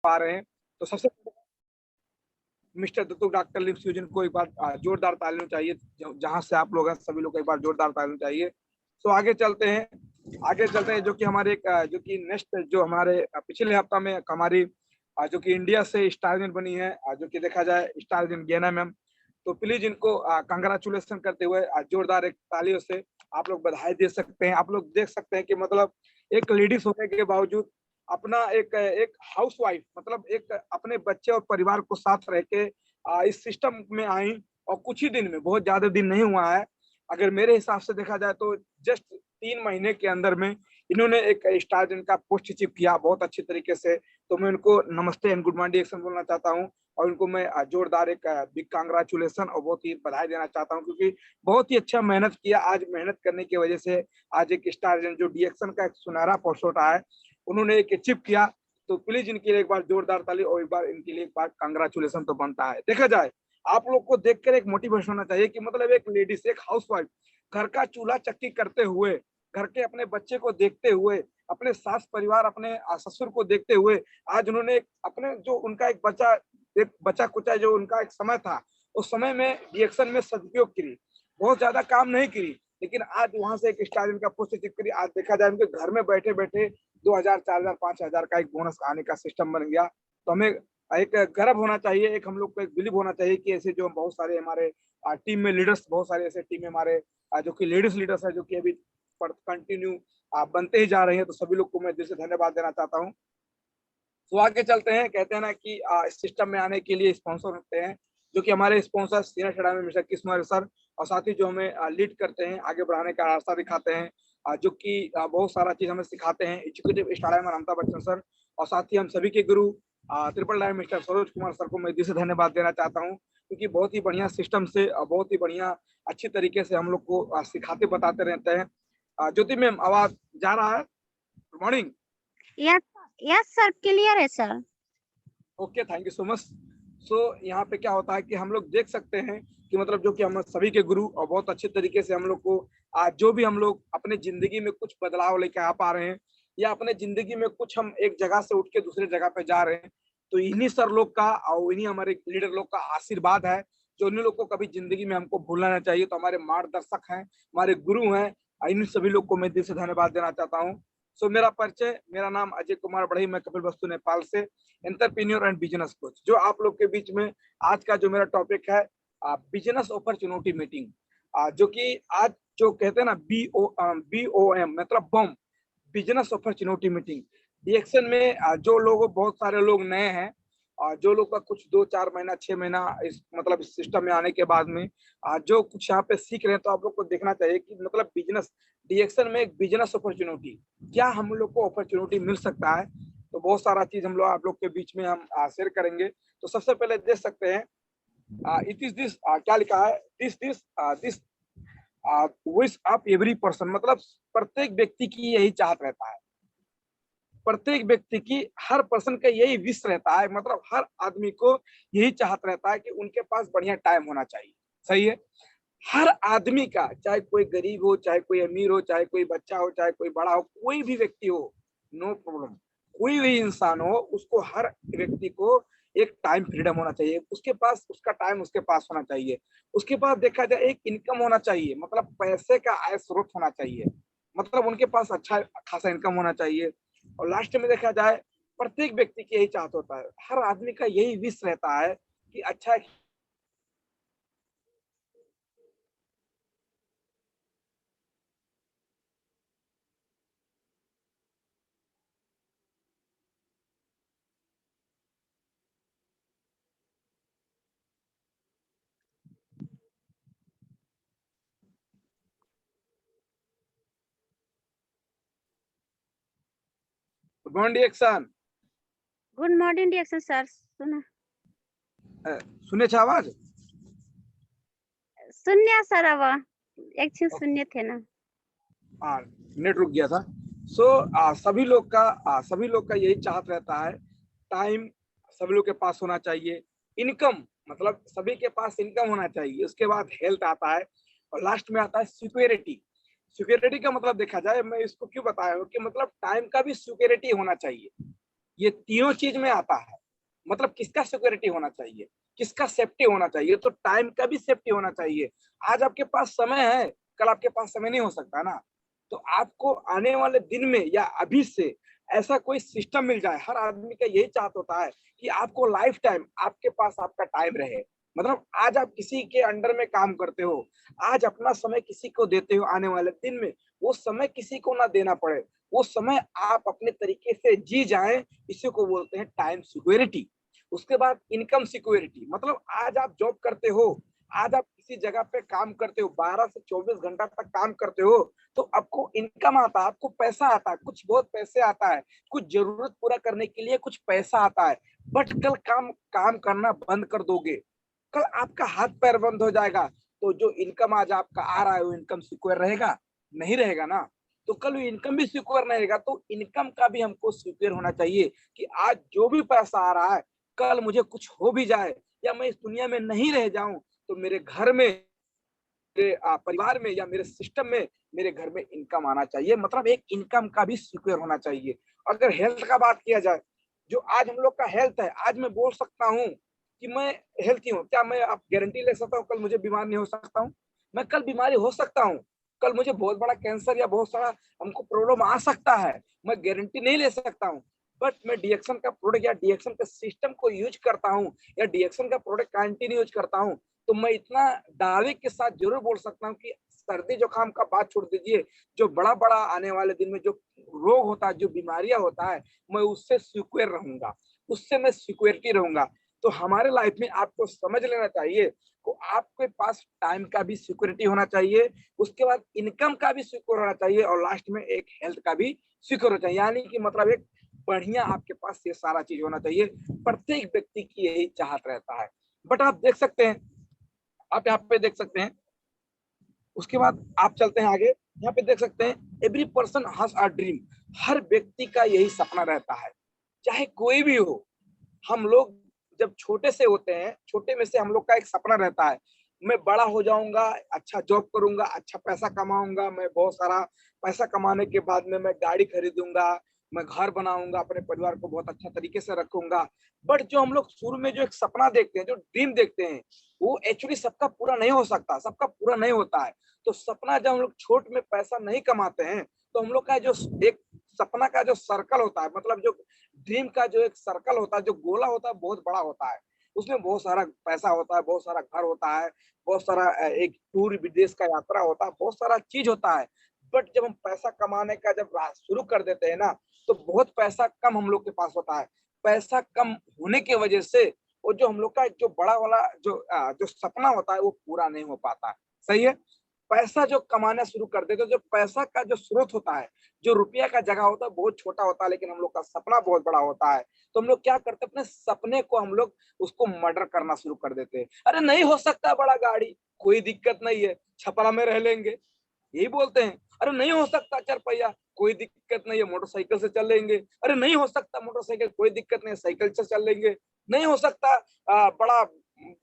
पा रहे हैं। तो सबसे mister Datuk doctor live fusion को एक बार जोरदार तालियां चाहिए, जहां से आप लोग हैं सभी लोग को एक बार जोरदार तालियां चाहिए। तो आगे चलते हैं, जो कि हमारे जो कि नेक्स्ट जो हमारे पिछले हफ्ता में हमारी जो कि इंडिया से स्टार बनी है, जो कि देखा जाए स्टार गैना मैम। तो प्लीज इनको कंग्रेचुलेशन करते हुए जोरदार एक तालियों से आप लोग बधाई दे सकते हैं। आप लोग देख सकते हैं कि मतलब एक लेडीज होने के बावजूद अपना एक एक हाउसवाइफ, मतलब एक अपने बच्चे और परिवार को साथ रह के इस सिस्टम में आई, और कुछ ही दिन में, बहुत ज्यादा दिन नहीं हुआ है, अगर मेरे हिसाब से देखा जाए तो जस्ट 3 महीने के अंदर में इन्होंने एक स्टार का पोस्ट अचीव किया बहुत अच्छी तरीके से। तो मैं उनको नमस्ते एंड गुड मॉर्निंग एक्शन बोलना चाहता हूँ, और उनको मैं जोरदार एक बिग कांग्रेचुलेशन और बहुत ही बधाई देना चाहता हूँ, क्योंकि बहुत ही अच्छा मेहनत किया। आज मेहनत करने की वजह से आज एक स्टार जो डीएक्शन का एक सुनहरा पोस्ट उठा है, उन्होंने एक अचीव किया। तो प्लीज इनके लिए एक बार जोरदार ताली और एक बार इनके लिए एक बार कांग्रेचुलेशन तो बनता है। देखा जाए आप लोग को देखकर एक मोटिवेशन होना चाहिए कि मतलब एक लेडीज, एक हाउसवाइफ, घर का चूल्हा चक्की करते हुए, घर के अपने बच्चे को देखते हुए, अपने सास परिवार, अपने ससुर को देखते हुए, आज उन्होंने अपने जो उनका एक बचा कुचा जो उनका एक समय था, उस समय में रिएक्शन में सदुपयोग करी, बहुत ज्यादा काम नहीं करी, लेकिन आज वहां से एक स्टार का पोस्ट अचीव करी। आज देखा जाए उनके घर में बैठे बैठे 2000, 4000, 5000 का एक बोनस आने का सिस्टम बन गया। तो हमें एक गर्व होना चाहिए, एक हम लोग को एक बिलीव होना चाहिए कि ऐसे जो बहुत सारे हमारे टीम में लीडर्स, बहुत सारे ऐसे टीम में हमारे जो कि लेडीज लीडर्स है, जो कि अभी कंटिन्यू बनते ही जा रहे हैं। तो सभी लोग को मैं दिल से धन्यवाद देना चाहता हूँ। तो आगे चलते हैं, कहते हैं ना कि इस सिस्टम में आने के लिए स्पॉन्सर होते हैं, जो कि हमारे sponsor senior academy mister Kismar sir, और साथ ही जो हमें लीड करते हैं, आगे बढ़ाने का रास्ता दिखाते हैं, जो कि बहुत सारा चीज हमें सिखाते हैं, एजुकेटिव स्टार में अमिताभ बच्चन सर, और साथ ही हम सभी के गुरु triple line mister Saroj Kumar sir को मैं दिल से धन्यवाद देना चाहता हूँ, क्योंकि बहुत ही बढ़िया सिस्टम से बहुत ही बढ़िया अच्छी तरीके से हम लोग को सिखाते बताते रहते हैं। ज्योति मैम, आवाज जा रहा है? Good morning. Yes yes sir, clear है sir. Okay, thank you so much. So यहाँ पे क्या होता है कि हम लोग देख सकते हैं कि मतलब जो कि हम सभी के गुरु, और बहुत अच्छे तरीके से हम लोग को आज जो भी हम लोग अपने जिंदगी में कुछ बदलाव लेके आ पा रहे हैं, या अपने जिंदगी में कुछ हम एक जगह से उठ के दूसरे जगह पे जा रहे हैं, तो इन्हीं सर लोग का और इन्हीं हमारे लीडर लोग का आशीर्वाद है, जो इन्हीं लोग को कभी जिंदगी में हमको भूलना नहीं चाहिए। तो हमारे मार्गदर्शक हैं, हमारे गुरु हैं, इन सभी लोग को मैं दिल से धन्यवाद देना चाहता हूँ। सो मेरा परिचय, मेरा नाम अजय कुमार बढ़ई, मैं कपिलवस्तु नेपाल से एंटरप्रेन्योर एंड बिजनेस कोच। जो आप लोग के बीच में आज का जो मेरा टॉपिक है, बिजनेस अपॉर्चुनिटी मीटिंग, जो कि आज जो कहते हैं ना BOM मतलब बम, बिजनेस अपॉर्चुनिटी मीटिंग रिएक्शन में जो लोग, बहुत सारे लोग नए हैं, जो लोग का कुछ 2-4 महीना 6 महीना इस मतलब इस सिस्टम में आने के बाद में जो कुछ यहाँ पे सीख रहे हैं, तो आप लोग को देखना चाहिए कि मतलब बिजनेस रिएक्शन में एक बिजनेस अपॉर्चुनिटी, क्या हम लोग को अपॉर्चुनिटी मिल सकता है। तो बहुत सारा चीज हम लोग आप लोग के बीच में हम शेयर करेंगे। तो सबसे पहले देख सकते हैं, इट इज दिस, क्या लिखा है, this this this wish of every person, मतलब प्रत्येक व्यक्ति की यही चाहत रहता है, प्रत्येक व्यक्ति की, हर पर्सन का यही विश रहता है, मतलब हर आदमी को यही चाहत रहता है कि उनके पास बढ़िया टाइम होना चाहिए। सही है, हर आदमी का, चाहे कोई गरीब हो, चाहे कोई अमीर हो, चाहे कोई बच्चा हो, चाहे कोई बड़ा हो, कोई भी व्यक्ति हो, नो प्रॉब्लम, कोई भी इंसान हो, उसको, हर व्यक्ति को एक टाइम फ्रीडम होना चाहिए, उसके पास उसका टाइम उसके पास होना चाहिए, उसके पास देखा जाए एक इनकम होना चाहिए, मतलब पैसे का आय स्रोत होना चाहिए, मतलब उनके पास अच्छा खासा इनकम होना चाहिए। और लास्ट में देखा जाए प्रत्येक व्यक्ति की यही चाहत होता है, हर आदमी का यही विश रहता है कि अच्छा action. Good morning reaction sir, सुना सुने छे आवाज? शून्य सर, अब एक चीज शून्य थे ना। नेट रुक गया था। सो सभी लोग का यही चाहत रहता है, टाइम सभी लोग के पास होना चाहिए, इनकम मतलब सभी के पास इनकम होना चाहिए, उसके बाद हेल्थ आता है, और लास्ट में आता है सिक्योरिटी। सिक्योरिटी का मतलब देखा जाए, मैं इसको क्यों बताया हूँ कि मतलब टाइम का भी सिक्योरिटी होना चाहिए। ये तीनों चीज में आता है। मतलब किसका सिक्योरिटी होना चाहिए, किसका सेफ्टी होना चाहिए, तो टाइम का भी सेफ्टी होना चाहिए। आज आपके पास समय है, कल आपके पास समय नहीं हो सकता ना। तो आपको आने वाले दिन में या अभी से ऐसा कोई सिस्टम मिल जाए, हर आदमी का यही चाहत होता है कि आपको लाइफ टाइम आपके पास आपका टाइम रहे। मतलब आज आप किसी के अंडर में काम करते हो, आज अपना समय किसी को देते हो, आने वाले दिन में वो समय किसी को ना देना पड़े, वो समय आप अपने तरीके से जी जाए, इसी को बोलते हैं टाइम सिक्योरिटी। उसके बाद इनकम सिक्योरिटी, मतलब आज आप जॉब करते हो, आज आप किसी जगह पे काम करते हो, 12 से 24 घंटा तक काम करते हो, तो आपको इनकम आता है, आपको पैसा आता है, कुछ बहुत पैसे आता है, कुछ जरूरत पूरा करने के लिए कुछ पैसा आता है। बट कल काम काम करना बंद कर दोगे, कल आपका हाथ पैर बंद हो जाएगा, तो जो इनकम आज आपका आ रहा है वो इनकम सिक्योर रहेगा? नहीं रहेगा ना। तो कल वो इनकम भी सिक्योर नहीं रहेगा, तो इनकम का भी हमको सिक्योर होना चाहिए कि आज जो भी पैसा आ रहा है, कल मुझे कुछ हो भी जाए या मैं इस दुनिया में नहीं रह जाऊं, तो मेरे घर में, मेरे परिवार में या मेरे सिस्टम में, मेरे घर में इनकम आना चाहिए। मतलब एक इनकम का भी सिक्योर होना चाहिए। अगर हेल्थ का बात किया जाए, जो आज हम लोग का हेल्थ है, आज मैं बोल सकता हूँ कि मैं हेल्थी हूँ, क्या मैं आप गारंटी ले सकता हूँ कल मुझे बीमार नहीं हो सकता हूँ? मैं कल बीमारी हो सकता हूँ, कल मुझे बहुत बड़ा कैंसर या बहुत सारा हमको प्रॉब्लम आ सकता है, मैं गारंटी नहीं ले सकता हूँ। बट मैं डीएक्शन का प्रोडक्ट या डीएक्शन के सिस्टम को यूज करता हूँ या डीएक्शन का प्रोडक्ट कंटिन्यू यूज करता हूँ, तो मैं इतना दावे के साथ जरूर बोल सकता हूँ कि सर्दी जुकाम का बात छोड़ दीजिए, जो बड़ा बड़ा आने वाले दिन में जो रोग होता है, जो बीमारियां होता है, मैं उससे सिक्योर रहूंगा, उससे मैं सिक्योरिटी रहूंगा। तो हमारे लाइफ में आपको समझ लेना चाहिए को आपके पास टाइम का भी सिक्योरिटी होना चाहिए, उसके बाद इनकम का भी सिक्योर होना चाहिए, और लास्ट में एक हेल्थ का भी सिक्योर होना चाहिए। यानी कि मतलब एक बढ़िया आपके पास ये सारा चीज होना चाहिए। प्रत्येक व्यक्ति की यही चाहत रहता है। बट आप देख सकते हैं, आप यहाँ पे देख सकते हैं, उसके बाद आप चलते हैं आगे, यहाँ पे देख सकते हैं every person has a dream. हर व्यक्ति का यही सपना रहता है, चाहे कोई भी हो। हम लोग जब छोटे से होते हैं, छोटे में से हम लोग का एक सपना रहता है, मैं बड़ा हो जाऊंगा, अच्छा जॉब करूंगा, अच्छा पैसा कमाऊंगा, मैं बहुत सारा पैसा कमाने के बाद में मैं गाड़ी खरीदूंगा, मैं घर बनाऊंगा, अपने परिवार को बहुत अच्छा तरीके से रखूंगा। बट जो हम लोग शुरू में जो एक सपना देखते हैं, जो ड्रीम देखते हैं, वो एक्चुअली सबका पूरा नहीं हो सकता, सबका पूरा नहीं होता है। तो सपना जब हम लोग छोट में पैसा नहीं कमाते हैं, तो हम लोग का जो एक सपना का जो सर्कल होता है, मतलब जो ड्रीम का जो एक सर्कल होता है, जो गोला होता है, बहुत बड़ा होता है। उसमें बहुत सारा पैसा होता है, बहुत सारा घर होता है, बहुत सारा एक टूर विदेश का यात्रा होता है, बहुत सारा चीज होता है। बट जब हम पैसा कमाने का जब शुरू कर देते हैं ना, तो बहुत पैसा कम हम लोग के पास होता है। पैसा कम होने की वजह से वो जो हम लोग का जो बड़ा वाला जो सपना होता है वो पूरा नहीं हो पाता। सही है। पैसा जो कमाना शुरू कर देते, जो पैसा का जो स्रोत होता है, जो रुपया का जगह होता है, बहुत छोटा होता है, लेकिन हम लोग का सपना बहुत बड़ा होता है। तो हम लोग क्या करते हैं, अपने सपने को हम लोग उसको मर्डर करना शुरू कर देते हैं। अरे नहीं हो सकता बड़ा गाड़ी, कोई दिक्कत नहीं है, छपरा में रह लेंगे, यही बोलते हैं। अरे नहीं हो सकता चार पहिया, कोई दिक्कत नहीं है, मोटरसाइकिल से चल लेंगे। अरे नहीं हो सकता मोटरसाइकिल, कोई दिक्कत नहीं है, साइकिल से चल लेंगे। नहीं हो सकता बड़ा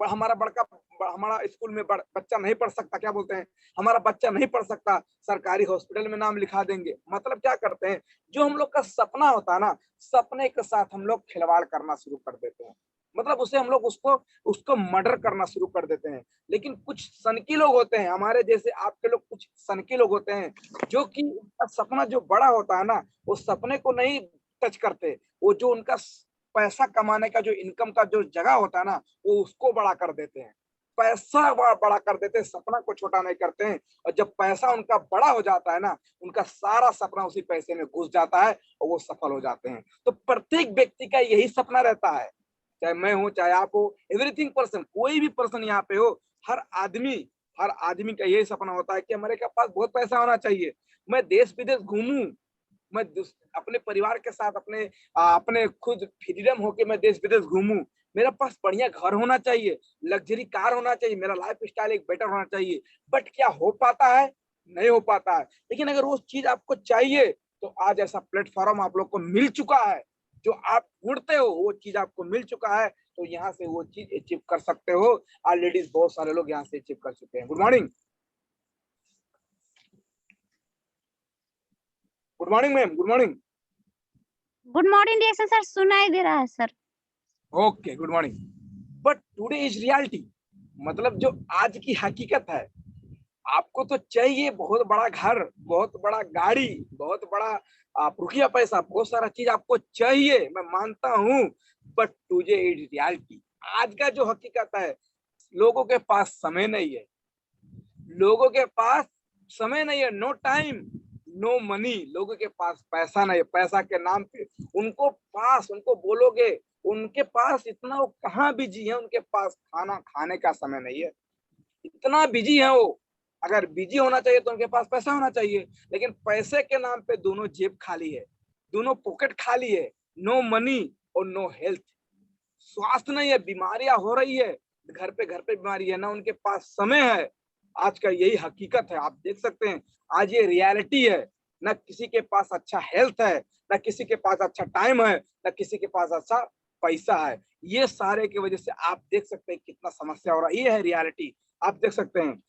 हमारा बड़का हमारा स्कूल में बच्चा नहीं पढ़ सकता, क्या बोलते हैं, हमारा बच्चा नहीं पढ़ सकता, सरकारी हॉस्पिटल में नाम लिखा देंगे। मतलब क्या करते हैं, जो हम लोग का सपना होता है ना, सपने के साथ हम लोग खिलवाड़ करना शुरू कर देते हैं। मतलब उसे हम लोग उसको उसको मर्डर करना शुरू कर देते हैं। लेकिन कुछ सनकी लोग होते हैं, हमारे जैसे आपके लोग कुछ सनकी लोग होते हैं, जो कि उनका सपना जो बड़ा होता है ना, वो सपने को नहीं टच करते, वो जो उनका पैसा कमाने का जो इनकम का जो जगह होता है ना, वो उसको बड़ा कर देते हैं। पैसा बड़ा कर देते हैं, सपना को छोटा नहीं करते हैं। और जब पैसा उनका बड़ा हो जाता है ना, उनका सारा सपना उसी पैसे में घुस जाता है और वो सफल हो जाते हैं। तो प्रत्येक व्यक्ति का यही सपना रहता है, चाहे मैं हूं, चाहे आप हो, एवरीथिंग पर्सन, कोई भी पर्सन यहाँ पे हो, हर आदमी का यही सपना होता है कि हमारे के पास बहुत पैसा होना चाहिए, मैं देश विदेश घूमूं, मैं अपने परिवार के साथ अपने खुद फ्रीडम होके मैं देश विदेश घूमूं, मेरे पास बढ़िया घर होना चाहिए, लग्जरी कार होना चाहिए, मेरा लाइफ स्टाइल एक बेटर होना चाहिए। बट क्या हो पाता है? नहीं हो पाता है। लेकिन अगर वो चीज आपको चाहिए, तो आज ऐसा प्लेटफॉर्म आप लोग को मिल चुका है, जो आप ढूंढते हो वो चीज आपको मिल चुका है, तो यहाँ से वो चीज अचीव कर सकते हो। ऑलरेडी बहुत सारे लोग यहाँ से अचीव कर चुके हैं। Good morning, good morning ma'am, good morning. Good morning DXN sir सुनाई दे रहा है sir. Okay, good morning. But today is reality, मतलब जो आज की हकीकत है। आपको तो चाहिए बहुत बड़ा घर, बहुत बड़ा गाड़ी, बहुत बड़ा रुपया पैसा, बहुत सारा चीज आपको चाहिए, मैं मानता हूँ। बट टुडे इज रियलिटी, आज का जो हकीकत है, लोगों के पास समय नहीं है। लोगों के पास समय नहीं है, नो टाइम, नो मनी। लोगों के पास पैसा नहीं है, पैसा के नाम पे उनको बोलोगे, उनके पास इतना, वो कहाँ बिजी है, उनके पास खाना खाने का समय नहीं है, इतना बिजी है वो। अगर बिजी होना चाहिए तो उनके पास पैसा होना चाहिए, लेकिन पैसे के नाम पे दोनों जेब खाली है, दोनों पॉकेट खाली है। नो मनी और नो हेल्थ, स्वास्थ्य नहीं है, बीमारियां हो रही है, घर पे बीमारी है, ना उनके पास समय है। आज का यही हकीकत है, आप देख सकते हैं, आज ये रियलिटी है। ना किसी के पास अच्छा हेल्थ है, ना किसी के पास अच्छा टाइम है, ना किसी के पास अच्छा पैसा है। ये सारे की वजह से आप देख सकते हैं कितना समस्या हो रहा है, ये है रियलिटी। आप देख सकते हैं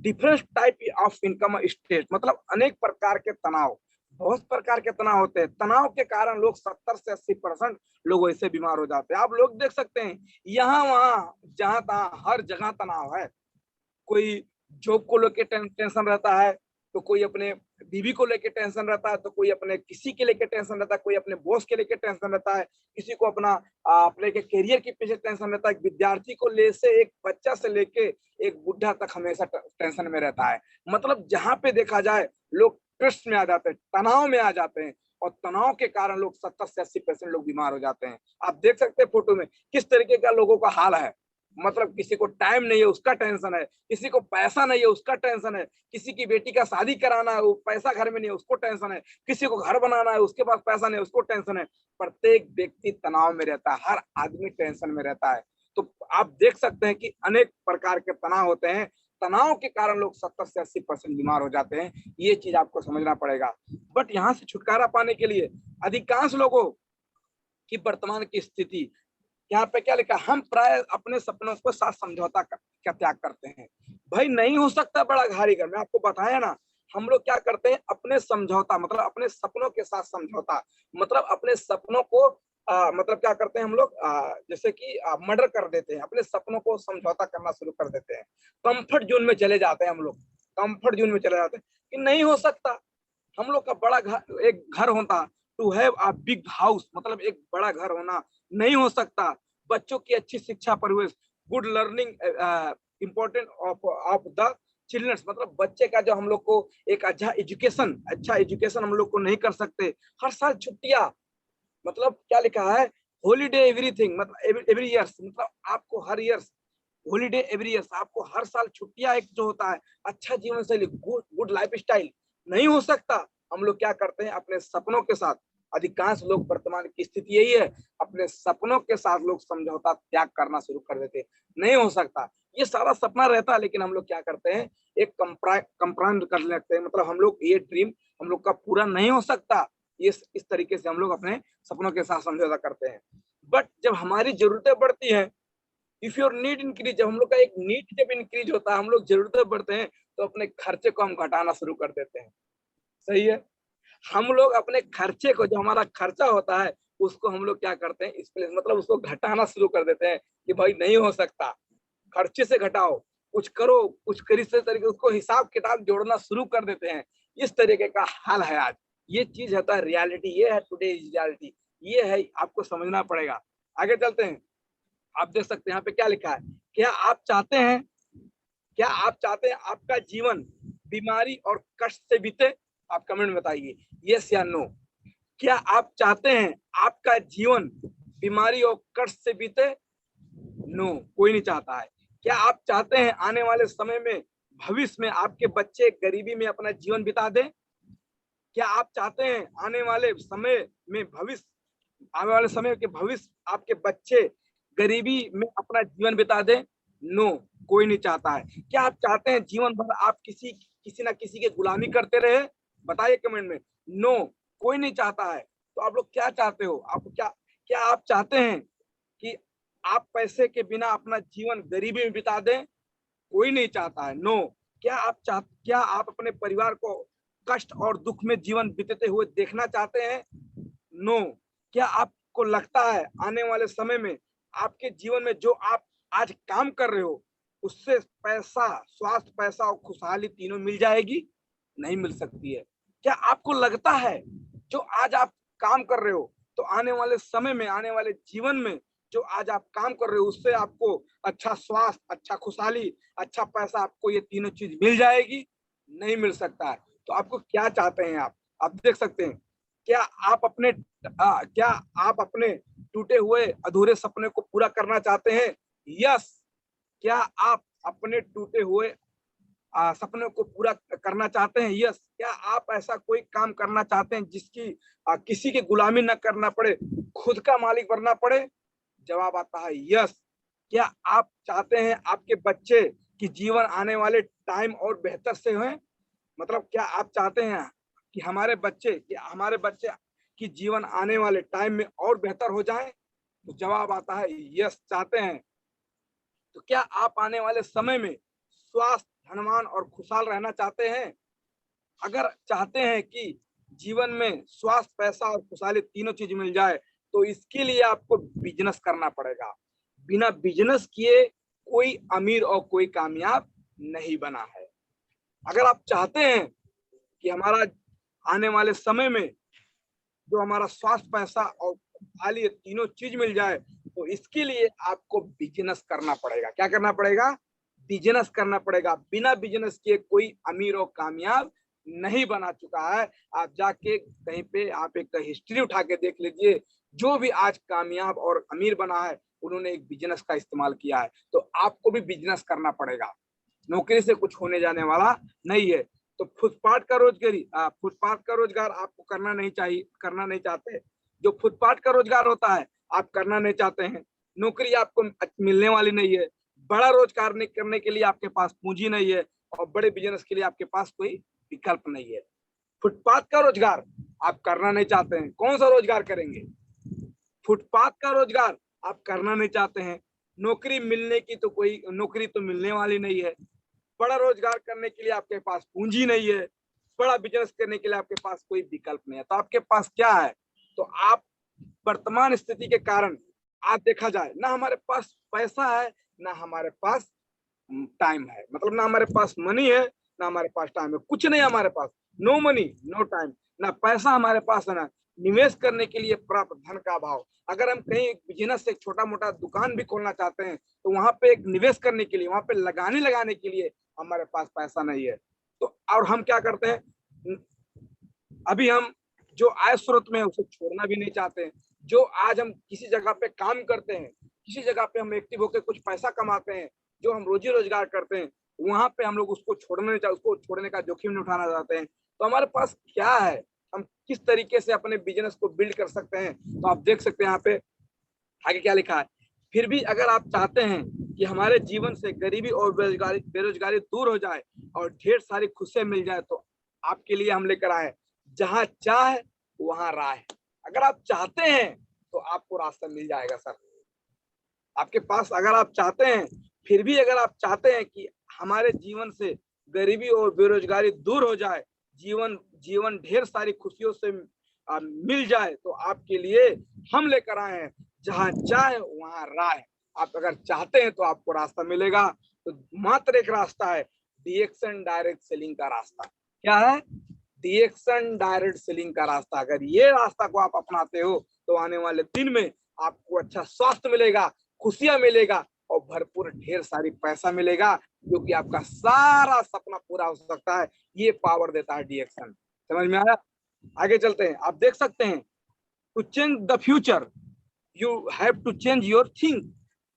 different type of income state, मतलब अनेक प्रकार के तनाव, बहुत प्रकार के तनाव होते हैं। तनाव के कारण लोग 70 से 80% लोग ऐसे बीमार हो जाते हैं। आप लोग देख सकते हैं, यहाँ वहाँ जहां तहाँ हर जगह तनाव है। कोई जॉब को लेके टेंशन रहता है, तो कोई अपने बीवी को लेके टेंशन रहता है, तो कोई अपने किसी के लेके टेंशन रहता है, कोई अपने बॉस के लेके टेंशन रहता है, किसी को अपना अपने के करियर के पीछे टेंशन रहता है। एक विद्यार्थी को ले से एक बच्चा से लेके एक बुढ़ा तक हमेशा टेंशन में रहता है। मतलब जहां पे देखा जाए लोग स्ट्रेस में आ जाते हैं, तनाव में आ जाते हैं, और तनाव के कारण लोग 70 से 80% लोग बीमार हो जाते हैं। आप देख सकते हैं फोटो में किस तरीके का लोगों का हाल है। मतलब किसी को टाइम नहीं है, उसका टेंशन है, किसी को पैसा नहीं है, उसका टेंशन है, किसी की बेटी का शादी कराना है, वो पैसा घर में नहीं है, उसको टेंशन है, किसी को घर बनाना है, उसके पास पैसा नहीं है, उसको टेंशन है। प्रत्येक व्यक्ति तनाव में रहता है, हर आदमी टेंशन में रहता है। तो आप देख सकते हैं कि अनेक प्रकार के तनाव होते हैं। तनाव के कारण लोग 70 से 80% बीमार हो जाते हैं, ये चीज आपको समझना पड़ेगा। बट यहाँ से छुटकारा पाने के लिए अधिकांश लोगों की वर्तमान की स्थिति, यहाँ पे क्या लिखा, हम प्राय अपने सपनों को साथ समझौता का त्याग करते हैं। भाई नहीं हो सकता बड़ा कारीगर, मैं आपको बताया ना, हम लोग क्या करते हैं, अपने समझौता, मतलब अपने सपनों के साथ समझौता, मतलब अपने सपनों को मतलब क्या करते हैं हम लोग, जैसे कि मर्डर कर देते हैं, अपने सपनों को समझौता करना शुरू कर देते हैं। कंफर्ट जोन में चले जाते हैं हम लोग, कंफर्ट जोन में चले जाते हैं कि नहीं हो सकता। हम लोग का बड़ा घर, एक घर होता, to have a big house, मतलब एक बड़ा घर होना, नहीं हो सकता। बच्चों की अच्छी शिक्षा परवरिश, good learning important of the childrens, मतलब बच्चे का जो हम लोग को एक अच्छा एजुकेशन हम लोग को नहीं कर सकते। हर साल छुट्टियां, मतलब क्या लिखा है, हॉलीडे एवरीथिंग, मतलब एवरी ईयर्स, मतलब आपको हर ईयर्स हॉलीडे एवरी ईयर्स, आपको हर साल छुट्टियां, एक जो होता है अच्छा जीवन शैली, गुड गुड लाइफ स्टाइल, नहीं हो सकता। हम लोग क्या करते हैं, अपने सपनों के साथ, अधिकांश लोग वर्तमान की स्थिति यही है, अपने सपनों के साथ लोग समझौता त्याग करना शुरू कर देते हैं। नहीं हो सकता, ये सारा सपना रहता है, लेकिन हम लोग क्या करते हैं, एक कंप्राइज कर लेते हैं, मतलब हम लोग ये ड्रीम हम लोग का पूरा नहीं हो सकता। ये इस तरीके से हम लोग अपने सपनों के साथ समझौता करते हैं। बट जब हमारी जरूरतें बढ़ती हैं, इफ योर नीड इंक्रीज, जब हम लोग का एक नीड जब इंक्रीज होता है, हम लोग जरूरतें बढ़ते हैं, तो अपने खर्चे को हम घटाना शुरू कर देते हैं। सही है, हम लोग अपने खर्चे को, जो हमारा खर्चा होता है, उसको हम लोग क्या करते हैं, इस प्लेस, मतलब उसको घटाना शुरू कर देते हैं कि भाई नहीं हो सकता, खर्चे से घटाओ, कुछ करो, कुछ करी से तरीके, उसको हिसाब किताब जोड़ना शुरू कर देते हैं। इस तरीके का हाल है आज। ये चीज होता है रियलिटी, ये है टुडे रियलिटी, ये है, आपको समझना पड़ेगा। आगे चलते हैं, आप देख सकते हैं यहाँ पे क्या लिखा है, क्या आप चाहते हैं, क्या आप चाहते हैं आपका जीवन बीमारी और कष्ट से बीते? आप कमेंट में बताइए, यस या नो। क्या आप चाहते हैं आपका जीवन बीमारी और कष्ट से बीते? नो, कोई नहीं चाहता है। क्या आप चाहते हैं आने वाले समय में, भविष्य में आपके बच्चे गरीबी में अपना जीवन बिता दें? क्या आप चाहते हैं आने वाले समय में, आने वाले समय के भविष्य आपके बच्चे गरीबी में अपना जीवन बिता दें? नो, कोई नहीं चाहता है। क्या आप चाहते हैं जीवन भर आप किसी ना किसी की गुलामी करते रहे? बताइए कमेंट में। नो, कोई नहीं चाहता है। तो आप लोग क्या चाहते हो, आप क्या क्या आप चाहते हैं कि आप पैसे के बिना अपना जीवन गरीबी में बिता दें? कोई नहीं चाहता है। नो, क्या आप अपने परिवार को कष्ट और दुख में जीवन बीतते हुए देखना चाहते हैं? नो, क्या आपको लगता है आने वाले समय में आपके जीवन में जो आप आज काम कर रहे हो उससे पैसा, स्वास्थ्य, पैसा और खुशहाली तीनों मिल जाएगी? नहीं मिल सकती है। क्या आपको लगता है जो आज आप काम कर रहे हो तो आने वाले समय में, आने वाले जीवन में जो आज आप काम कर रहे हो उससे आपको अच्छा स्वास्थ्य, अच्छा खुशहाली, अच्छा पैसा, आपको ये तीनों चीज मिल जाएगी? नहीं मिल सकता है। तो आपको क्या चाहते हैं आप देख सकते हैं। क्या क्या आप अपने टूटे हुए अधूरे सपने को पूरा करना चाहते हैं? यस। क्या आप अपने टूटे हुए सपनों को पूरा करना चाहते हैं? यस। क्या आप ऐसा कोई काम करना चाहते हैं जिसकी किसी की गुलामी न करना पड़े, खुद का मालिक बनना पड़े? जवाब आता है यस। क्या आप चाहते हैं आपके बच्चे की जीवन आने वाले टाइम और बेहतर से हों? मतलब क्या आप चाहते हैं कि हमारे बच्चे की जीवन आने वाले टाइम में और बेहतर हो जाए? तो जवाब आता है यस, चाहते हैं। तो क्या आप आने वाले समय में स्वस्थ, धनवान और खुशहाल रहना चाहते हैं? अगर चाहते हैं कि जीवन में स्वास्थ्य, पैसा और खुशहाली तीनों चीज मिल जाए तो इसके लिए आपको बिजनेस करना पड़ेगा। बिना बिजनेस किए कोई अमीर और कोई कामयाब नहीं बना है। अगर आप चाहते हैं कि हमारा आने वाले समय में जो हमारा स्वास्थ्य, पैसा और खुशहाली तीनों चीज मिल जाए तो इसके लिए आपको बिजनेस करना पड़ेगा। क्या करना पड़ेगा? बिजनेस करना पड़ेगा। बिना बिजनेस किए कोई अमीर और कामयाब नहीं बना चुका है। आप जाके कहीं पे आप एक हिस्ट्री उठा के देख लीजिए, जो भी आज कामयाब और अमीर बना है उन्होंने एक बिजनेस का इस्तेमाल किया है। तो आपको भी बिजनेस करना पड़ेगा। नौकरी से कुछ होने जाने वाला नहीं है। तो फुटपाथ का रोजगार आपको करना नहीं चाहते। जो फुटपाथ का रोजगार होता है आप करना नहीं चाहते हैं। नौकरी आपको मिलने वाली नहीं है। बड़ा रोजगार नहीं करने के लिए आपके पास पूंजी नहीं है और बड़े बिजनेस के लिए आपके पास कोई विकल्प नहीं है। फुटपाथ का रोजगार आप करना नहीं चाहते हैं। कौन सा रोजगार करेंगे? फुटपाथ का रोजगार आप करना नहीं चाहते हैं। नौकरी तो मिलने वाली नहीं है। बड़ा रोजगार करने के लिए आपके पास पूंजी नहीं है। बड़ा बिजनेस करने के लिए आपके पास कोई विकल्प नहीं है। तो आपके पास क्या है? तो आप वर्तमान स्थिति के कारण आज देखा जाए ना हमारे पास पैसा है, ना हमारे पास टाइम है। मतलब ना हमारे पास मनी है, ना हमारे पास टाइम है। कुछ नहीं हमारे पास। No money, no time. ना पैसा हमारे पास है, ना निवेश करने के लिए प्राप्त धन का अभाव। अगर हम कहीं एक बिजनेस, एक छोटा मोटा दुकान भी खोलना चाहते हैं तो वहां पे एक निवेश करने के लिए, वहां पे लगाने के लिए हमारे पास पैसा नहीं है। तो और हम क्या करते हैं? अभी हम जो आय स्रोत में है उसे छोड़ना भी नहीं चाहते हैं। जो आज हम किसी जगह पे काम करते हैं, किसी जगह पे हम एक्टिव होकर कुछ पैसा कमाते हैं, जो हम रोजी रोजगार करते हैं, वहां पे हम लोग उसको छोड़ने का जोखिम नहीं उठाना चाहते हैं। तो हमारे पास क्या है? हम किस तरीके से अपने बिजनेस को बिल्ड कर सकते हैं? तो आप देख सकते हैं यहाँ पे आगे क्या लिखा है। फिर भी अगर आप चाहते हैं कि हमारे जीवन से गरीबी और बेरोजगारी दूर हो जाए और ढेर सारी खुशियां मिल जाए तो आपके लिए हम लेकर आए जहां चाह वहां राह। अगर आप चाहते हैं तो आपको रास्ता मिल जाएगा सर आपके पास। अगर आप चाहते हैं, फिर भी अगर आप चाहते हैं कि हमारे जीवन से गरीबी और बेरोजगारी दूर हो जाए, जीवन जीवन ढेर सारी खुशियों से मिल जाए तो आपके लिए हम लेकर आए हैं जहां चाहे वहां राह। आप अगर चाहते हैं तो आपको रास्ता मिलेगा। तो मात्र एक रास्ता है, डीएक्शन डायरेक्ट सेलिंग का रास्ता। क्या है? डीएक्शन डायरेक्ट सेलिंग का रास्ता। अगर ये रास्ता को आप अपनाते हो तो आने वाले दिन में आपको अच्छा स्वास्थ्य मिलेगा, खुशियां मिलेगा और भरपूर ढेर सारी पैसा मिलेगा, जो कि आपका सारा सपना पूरा हो सकता है। ये पावर देता है डीएक्शन। समझ में आया? आगे चलते हैं। आप देख सकते हैं, to change the future you have to change your think.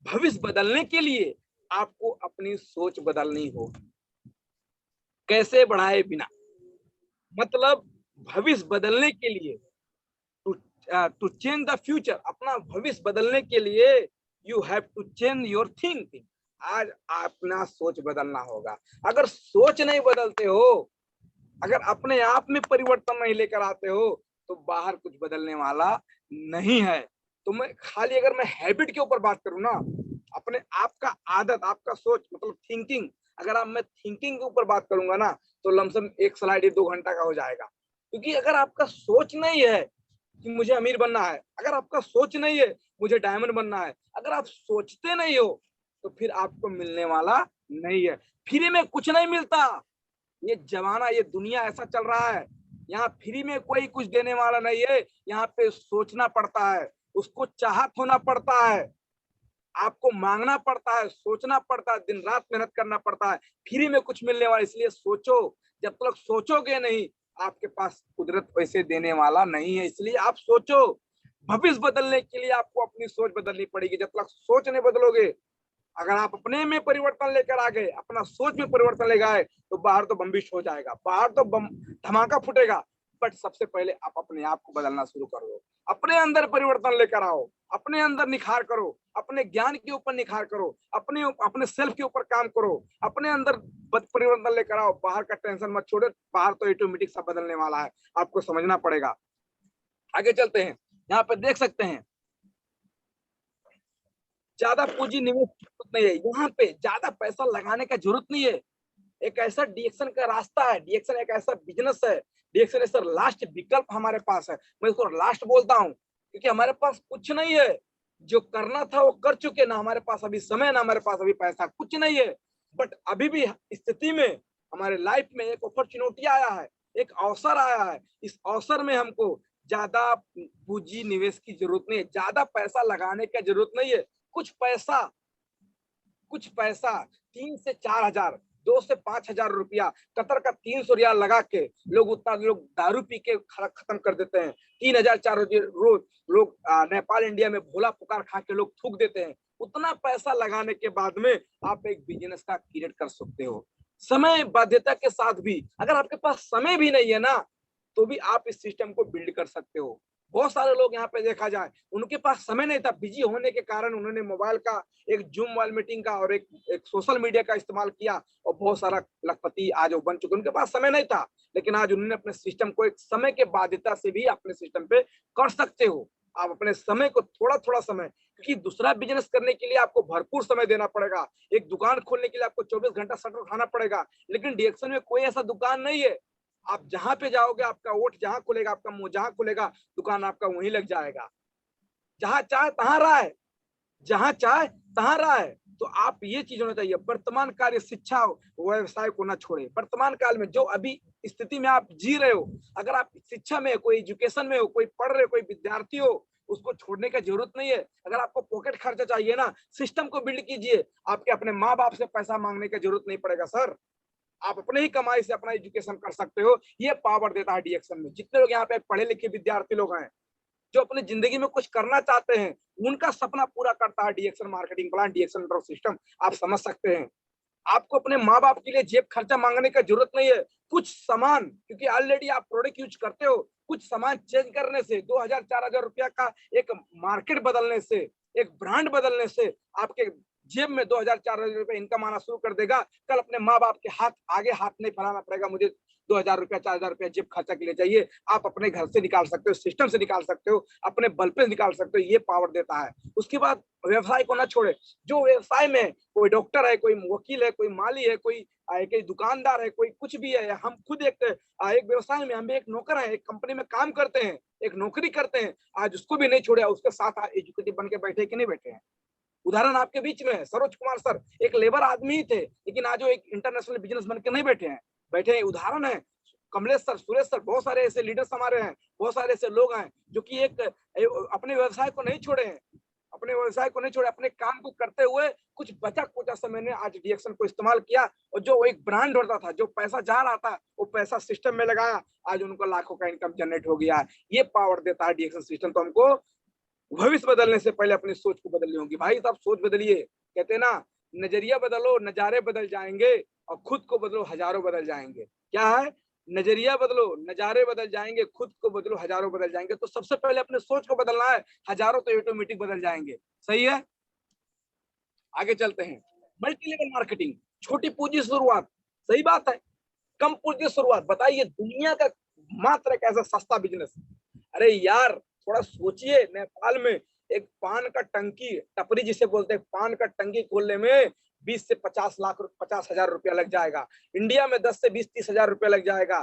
भविष्य बदलने के लिए आपको अपनी सोच बदलनी होगी। कैसे? बढ़ाए बिना। मतलब भविष्य बदलने के लिए, टू चेंज द फ्यूचर, अपना भविष्य बदलने के लिए you have to change your thinking. आज अपना सोच बदलना होगा। अगर सोच नहीं बदलते हो, अगर अपने आप में परिवर्तन नहीं लेकर आते हो तो बाहर कुछ बदलने वाला नहीं है। तो मैं खाली अगर मैं हैबिट के ऊपर बात करूं ना, अपने आप का आदत, आपका सोच मतलब थिंकिंग, अगर आप मैं थिंकिंग के ऊपर बात करूंगा ना तो लमसम एक स्लाइड 2 घंटा का हो जाएगा। क्योंकि अगर आपका सोच नहीं है कि मुझे अमीर बनना है, अगर आपका सोच नहीं है मुझे डायमंड बनना है, अगर आप सोचते नहीं हो तो फिर आपको मिलने वाला नहीं है। फ्री में कुछ नहीं मिलता। ये जमाना, ये दुनिया ऐसा चल रहा है, यहाँ फ्री में कोई कुछ देने वाला नहीं है। यहाँ पे सोचना पड़ता है, उसको चाहत होना पड़ता है, आपको मांगना पड़ता है, सोचना पड़ता है, दिन रात मेहनत करना पड़ता है। फ्री में कुछ मिलने वाला, इसलिए सोचो। जब तक सोचोगे नहीं, आपके पास कुदरत वैसे देने वाला नहीं है। इसलिए आप सोचो। भविष्य बदलने के लिए आपको अपनी सोच बदलनी पड़ेगी। जब तक सोच नहीं बदलोगे, अगर आप अपने में परिवर्तन लेकर आ गए, अपना सोच में परिवर्तन ले गए, तो बाहर तो बम्बिश हो जाएगा, बाहर तो बम धमाका फूटेगा। बट सबसे पहले आप अपने आप को बदलना शुरू करो, अपने अंदर परिवर्तन लेकर आओ, अपने अंदर निखार करो, अपने ज्ञान के ऊपर निखार करो, अपने सेल्फ के ऊपर काम करो, अपने अंदर परिवर्तन लेकर आओ। बाहर का टेंशन मत छोड़ो, बाहर तो ऑटोमेटिक सब बदलने वाला है, आपको समझना पड़ेगा। आगे चलते हैं, यहाँ पे देख सकते हैं ज्यादा पूंजी निवेश की जरूरत नहीं है, यहाँ पे ज्यादा पैसा लगाने का जरूरत नहीं है। एक ऐसा डीएक्शन का रास्ता है, डीएक्शन एक ऐसा बिजनेस है, डीएक्शन ऐसा लास्ट विकल्प हमारे पास है। मैं इसको लास्ट बोलता हूँ क्योंकि हमारे पास कुछ नहीं है, जो करना था वो कर चुके, ना हमारे पास अभी समय, ना हमारे पास अभी पैसा, कुछ नहीं है। बट अभी भी स्थिति में हमारे लाइफ में एक अपॉर्चुनिटी आया है, एक अवसर आया है। इस अवसर में हमको ज्यादा पूंजी निवेश की जरूरत नहीं है, ज्यादा पैसा लगाने की जरूरत नहीं है। कुछ पैसा 3 से 4 हजार, 2 से 5 हजार रुपया, कतर का 300 रियाल लगा के लोग दारू पी के खत्म कर देते हैं। 3 हजार 4 हजार रोज लोग नेपाल इंडिया में भोला पुकार खा के लोग थूक देते हैं। उतना पैसा लगाने के बाद में आप एक बिजनेस का क्रिएट कर सकते हो, समय बाध्यता के साथ भी। अगर आपके पास समय भी नहीं है ना, तो भी आप इस सिस्टम को बिल्ड कर सकते हो। बहुत सारे लोग यहाँ पे देखा जाए, उनके पास समय नहीं था, बिजी होने के कारण उन्होंने मोबाइल का, एक जूम वाल मीटिंग का और एक सोशल मीडिया का इस्तेमाल किया और बहुत सारा लखपति आज वो बन चुके। उनके पास समय नहीं था, लेकिन आज उन्होंने अपने सिस्टम को एक समय के बाध्यता से भी अपने सिस्टम पे कर सकते हो। आप अपने समय को थोड़ा थोड़ा समय, क्योंकि दूसरा बिजनेस करने के लिए आपको भरपूर समय देना पड़ेगा, एक दुकान खोलने के लिए आपको 24 घंटा शटर उठाना पड़ेगा। लेकिन डीएक्शन में कोई ऐसा दुकान नहीं है, आप जहां पे जाओगे, आपका ओठ जहां खुलेगा, आपका मुंह जहां खुलेगा, दुकान आपका वहीं लग जाएगा। जहां चाहे तहां रहा है, जहां चाहे तहां रहा है। तो आप ये चीज होना चाहिए, वर्तमान कार्य शिक्षा व्यवसाय को ना छोड़े। वर्तमान काल में जो अभी स्थिति में आप जी रहे हो, अगर आप शिक्षा में, कोई एजुकेशन में हो, कोई पढ़ रहे हो, कोई विद्यार्थी हो, उसको छोड़ने की जरूरत नहीं है। अगर आपको पॉकेट खर्चा चाहिए ना, सिस्टम को बिल्ड कीजिए, आपके अपने माँ बाप से पैसा मांगने की जरूरत नहीं पड़ेगा सर। आप अपने ही कमाई से अपना एजुकेशन कर सकते हो। ये पावर देता है डीएक्शन में। जितने लोग यहाँ पे पढ़े लिखे विद्यार्थी लोग हैं, जो अपनी जिंदगी में कुछ करना चाहते हैं, उनका सपना पूरा करता है डीएक्शन मार्केटिंग प्लान, डीएक्शन नेटवर्क सिस्टम। आप समझ सकते हैं, आपको अपने माँ बाप के लिए जेब खर्चा मांगने की जरूरत नहीं है। कुछ सामान, क्योंकि ऑलरेडी आप प्रोडक्ट यूज करते हो, कुछ सामान चेंज करने से, 2 हजार 4 हजार रुपया का एक मार्केट बदलने से, एक ब्रांड बदलने से आपके जेब में 2 हजार 4 हजार रुपया इनकम आना शुरू कर देगा। कल अपने माँ बाप के आगे हाथ नहीं फैलाना पड़ेगा, मुझे 2 हजार रुपया 4 हजार रुपया जेब खर्चा के लिए चाहिए। आप अपने घर से निकाल सकते हो, सिस्टम से निकाल सकते हो, अपने बल पे निकाल सकते हो। ये पावर देता है। उसके बाद व्यवसाय को ना छोड़े। जो व्यवसाय में, कोई डॉक्टर है, कोई वकील है, कोई माली है, कोई दुकानदार है, कोई कुछ भी है, हम खुद एक व्यवसाय में, हम एक नौकर है, एक कंपनी में काम करते हैं, एक नौकरी करते हैं, आज उसको भी नहीं छोड़े, उसके साथ एजुकेटिव बन के बैठे कि नहीं बैठे हैं। उदाहरण आपके बीच में है, सरोज कुमार सर एक लेबर आदमी ही थे, लेकिन आज वो एक इंटरनेशनल बिजनेस बन के नहीं बैठे हैं, बैठे हैं। उदाहरण है कमलेश सर, सुरेश सर, बहुत सारे ऐसे लीडर्स हमारे हैं, बहुत सारे ऐसे लोग हैं जो कि अपने व्यवसाय को नहीं छोड़े हैं, अपने व्यवसाय को नहीं छोड़े, अपने काम को करते हुए कुछ बचा कुचा समय ने आज डीएक्शन को इस्तेमाल किया, और जो एक ब्रांड होता था, जो पैसा जा रहा था, वो पैसा सिस्टम में लगाया, आज उनको लाखों का इनकम जनरेट हो गया है। ये पावर देता है डीएक्शन सिस्टम। तो हमको भविष्य बदलने से पहले अपनी सोच को बदलनी होगी। भाई साहब सोच बदलिए, कहते ना, नजरिया बदलो नजारे बदल जाएंगे, और खुद को बदलो हजारों बदल जाएंगे। क्या है? नजरिया बदलो नजारे बदल जाएंगे, खुद को बदलो हजारों बदल जाएंगे। तो सबसे पहले अपने सोच को बदलना है, हजारों तो ऑटोमेटिक बदल जाएंगे। सही है, आगे चलते हैं। मल्टी लेवल मार्केटिंग, छोटी पूंजी शुरुआत। सही बात है, कम पूंजी शुरुआत। बताइए, दुनिया का मात्र एक ऐसा सस्ता बिजनेस। अरे यार थोड़ा सोचिए, नेपाल में एक पान का टंकी, टपरी जिसे बोलते हैं, पान का टंकी खोलने में 20 से 50 हजार रुपया लग जाएगा। इंडिया में 10 से 20 30 हजार रुपया लग जाएगा।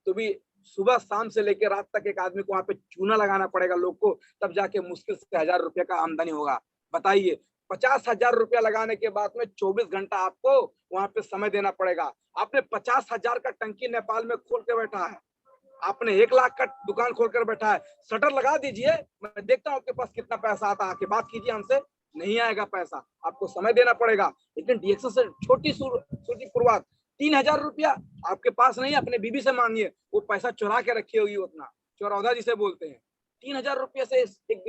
तो भी सुबह शाम से लेकर रात तक एक आदमी को वहां पे चूना लगाना पड़ेगा लोग को, तब जाके मुश्किल से 1000 रुपये का आमदनी होगा। बताइए, 50,000 रुपया लगाने के बाद में 24 घंटा आपको वहां पे समय देना पड़ेगा। आपने 50,000 का टंकी नेपाल में खोल के बैठा है, आपने 1 लाख का दुकान खोलकर बैठा है, शटर लगा दीजिए, मैं देखता हूँ आपके पास कितना पैसा आता है, आके बात कीजिए हमसे। नहीं आएगा पैसा, आपको समय देना पड़ेगा। लेकिन डीएक्शन से छोटी शुरुआत 3,000 रुपया आपके पास नहीं, अपने बीबी से मांगिए, वो पैसा चुरा के रखी होगी, उतना चौरौदा जिसे बोलते हैं। 3,000 रुपये से एक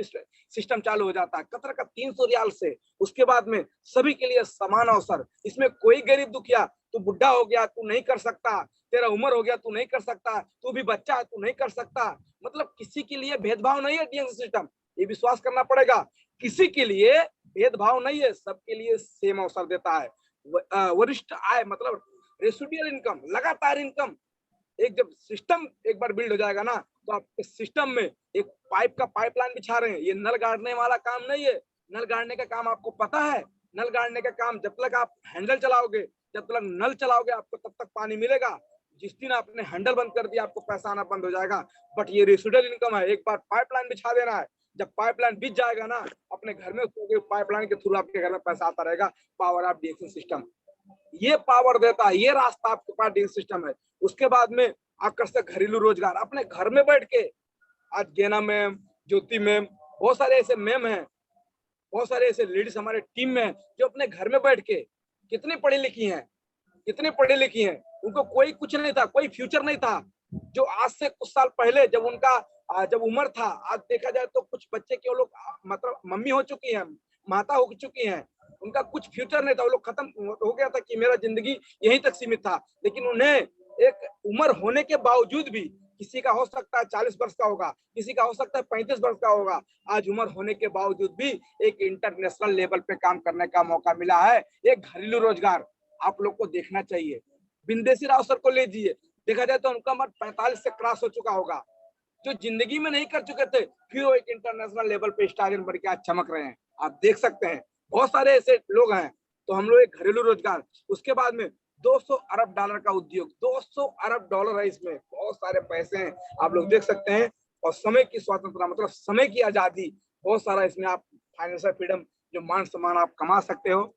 सिस्टम चालू हो जाता है, कतर का 300 रियाल से। उसके बाद में सभी के लिए समान अवसर, इसमें कोई गरीब दुखिया, तू बुढ़ा हो गया तू नहीं कर सकता, तेरा उम्र हो गया तू नहीं कर सकता, तू भी बच्चा है तू नहीं कर सकता, मतलब किसी के लिए भेदभाव नहीं है डीएक्शन सिस्टम, ये विश्वास करना पड़ेगा। किसी के लिए भेदभाव नहीं है, सबके लिए सेम अवसर देता है। वरिष्ठ आय मतलब रेसिडुअल इनकम, लगातार इनकम। एक जब सिस्टम एक बार बिल्ड हो जाएगा ना, तो आप इस सिस्टम में एक पाइप का पाइपलाइन बिछा रहे हैं, ये नल गाड़ने वाला काम नहीं है। नल गाड़ने का काम आपको पता है, नल गाड़ने का काम जब तक आप हैंडल चलाओगे, जब तक नल चलाओगे, आपको तब तक पानी मिलेगा। जिस दिन आपने हैंडल बंद कर दिया, आपको पैसा आना बंद हो जाएगा। बट ये रेसिडुअल इनकम है, एक बार पाइपलाइन बिछा देना है, जब पाइपलाइन बिछ जाएगा ना, अपने घर में पाइपलाइन के थ्रू आपके घर में पैसा आता रहेगा। पावर ऑफ डीएक्शन सिस्टम ये पावर देता है, ये रास्ता आपके पास डीएक्शन सिस्टम है। उसके बाद में आकर्षक घरेलू रोजगार, अपने घर में बैठ के, आज गेना मैम, ज्योति मैम, बहुत सारे ऐसे मैम हैं, बहुत सारे ऐसे लेडीज हमारे टीम में जो अपने घर में बैठ के कितनी पढ़ी लिखी हैं, कितनी पढ़ी लिखी हैं, उनको कोई कुछ नहीं था, कोई फ्यूचर नहीं था। जो आज से कुछ साल पहले जब उनका जब उम्र था, आज देखा जाए तो कुछ बच्चे के लोग मतलब मम्मी हो चुकी हैं, माता हो चुकी हैं, उनका कुछ फ्यूचर नहीं था, वो लोग खत्म हो गया था कि मेरा जिंदगी यहीं तक सीमित था। लेकिन उन्हें एक उम्र होने के बावजूद भी, किसी का हो सकता है 40 वर्ष का होगा, किसी का हो सकता है 35 वर्ष का होगा, आज उम्र होने के बावजूद भी एक इंटरनेशनल लेवल पे काम करने का मौका मिला है। एक घरेलू रोजगार आप लोग को देखना चाहिए। बिंदेसी राव सर को ले लीजिए, देखा जाए तो उनका उम्र 45 से क्रॉस हो चुका होगा, जो जिंदगी में नहीं कर चुके थे, फिर वो एक इंटरनेशनल लेवल पे स्टार बन के आज चमक रहे हैं, आप देख सकते हैं। बहुत सारे ऐसे लोग हैं। तो हम लोग एक घरेलू रोजगार, उसके बाद में 200 अरब डॉलर का उद्योग, 200 अरब डॉलर है, इसमें बहुत सारे पैसे हैं, आप लोग देख सकते हैं। और समय की स्वतंत्रता मतलब समय की आजादी, बहुत सारा इसमें आप फाइनेंशियल फ्रीडम, जो मान सम्मान आप कमा सकते हो।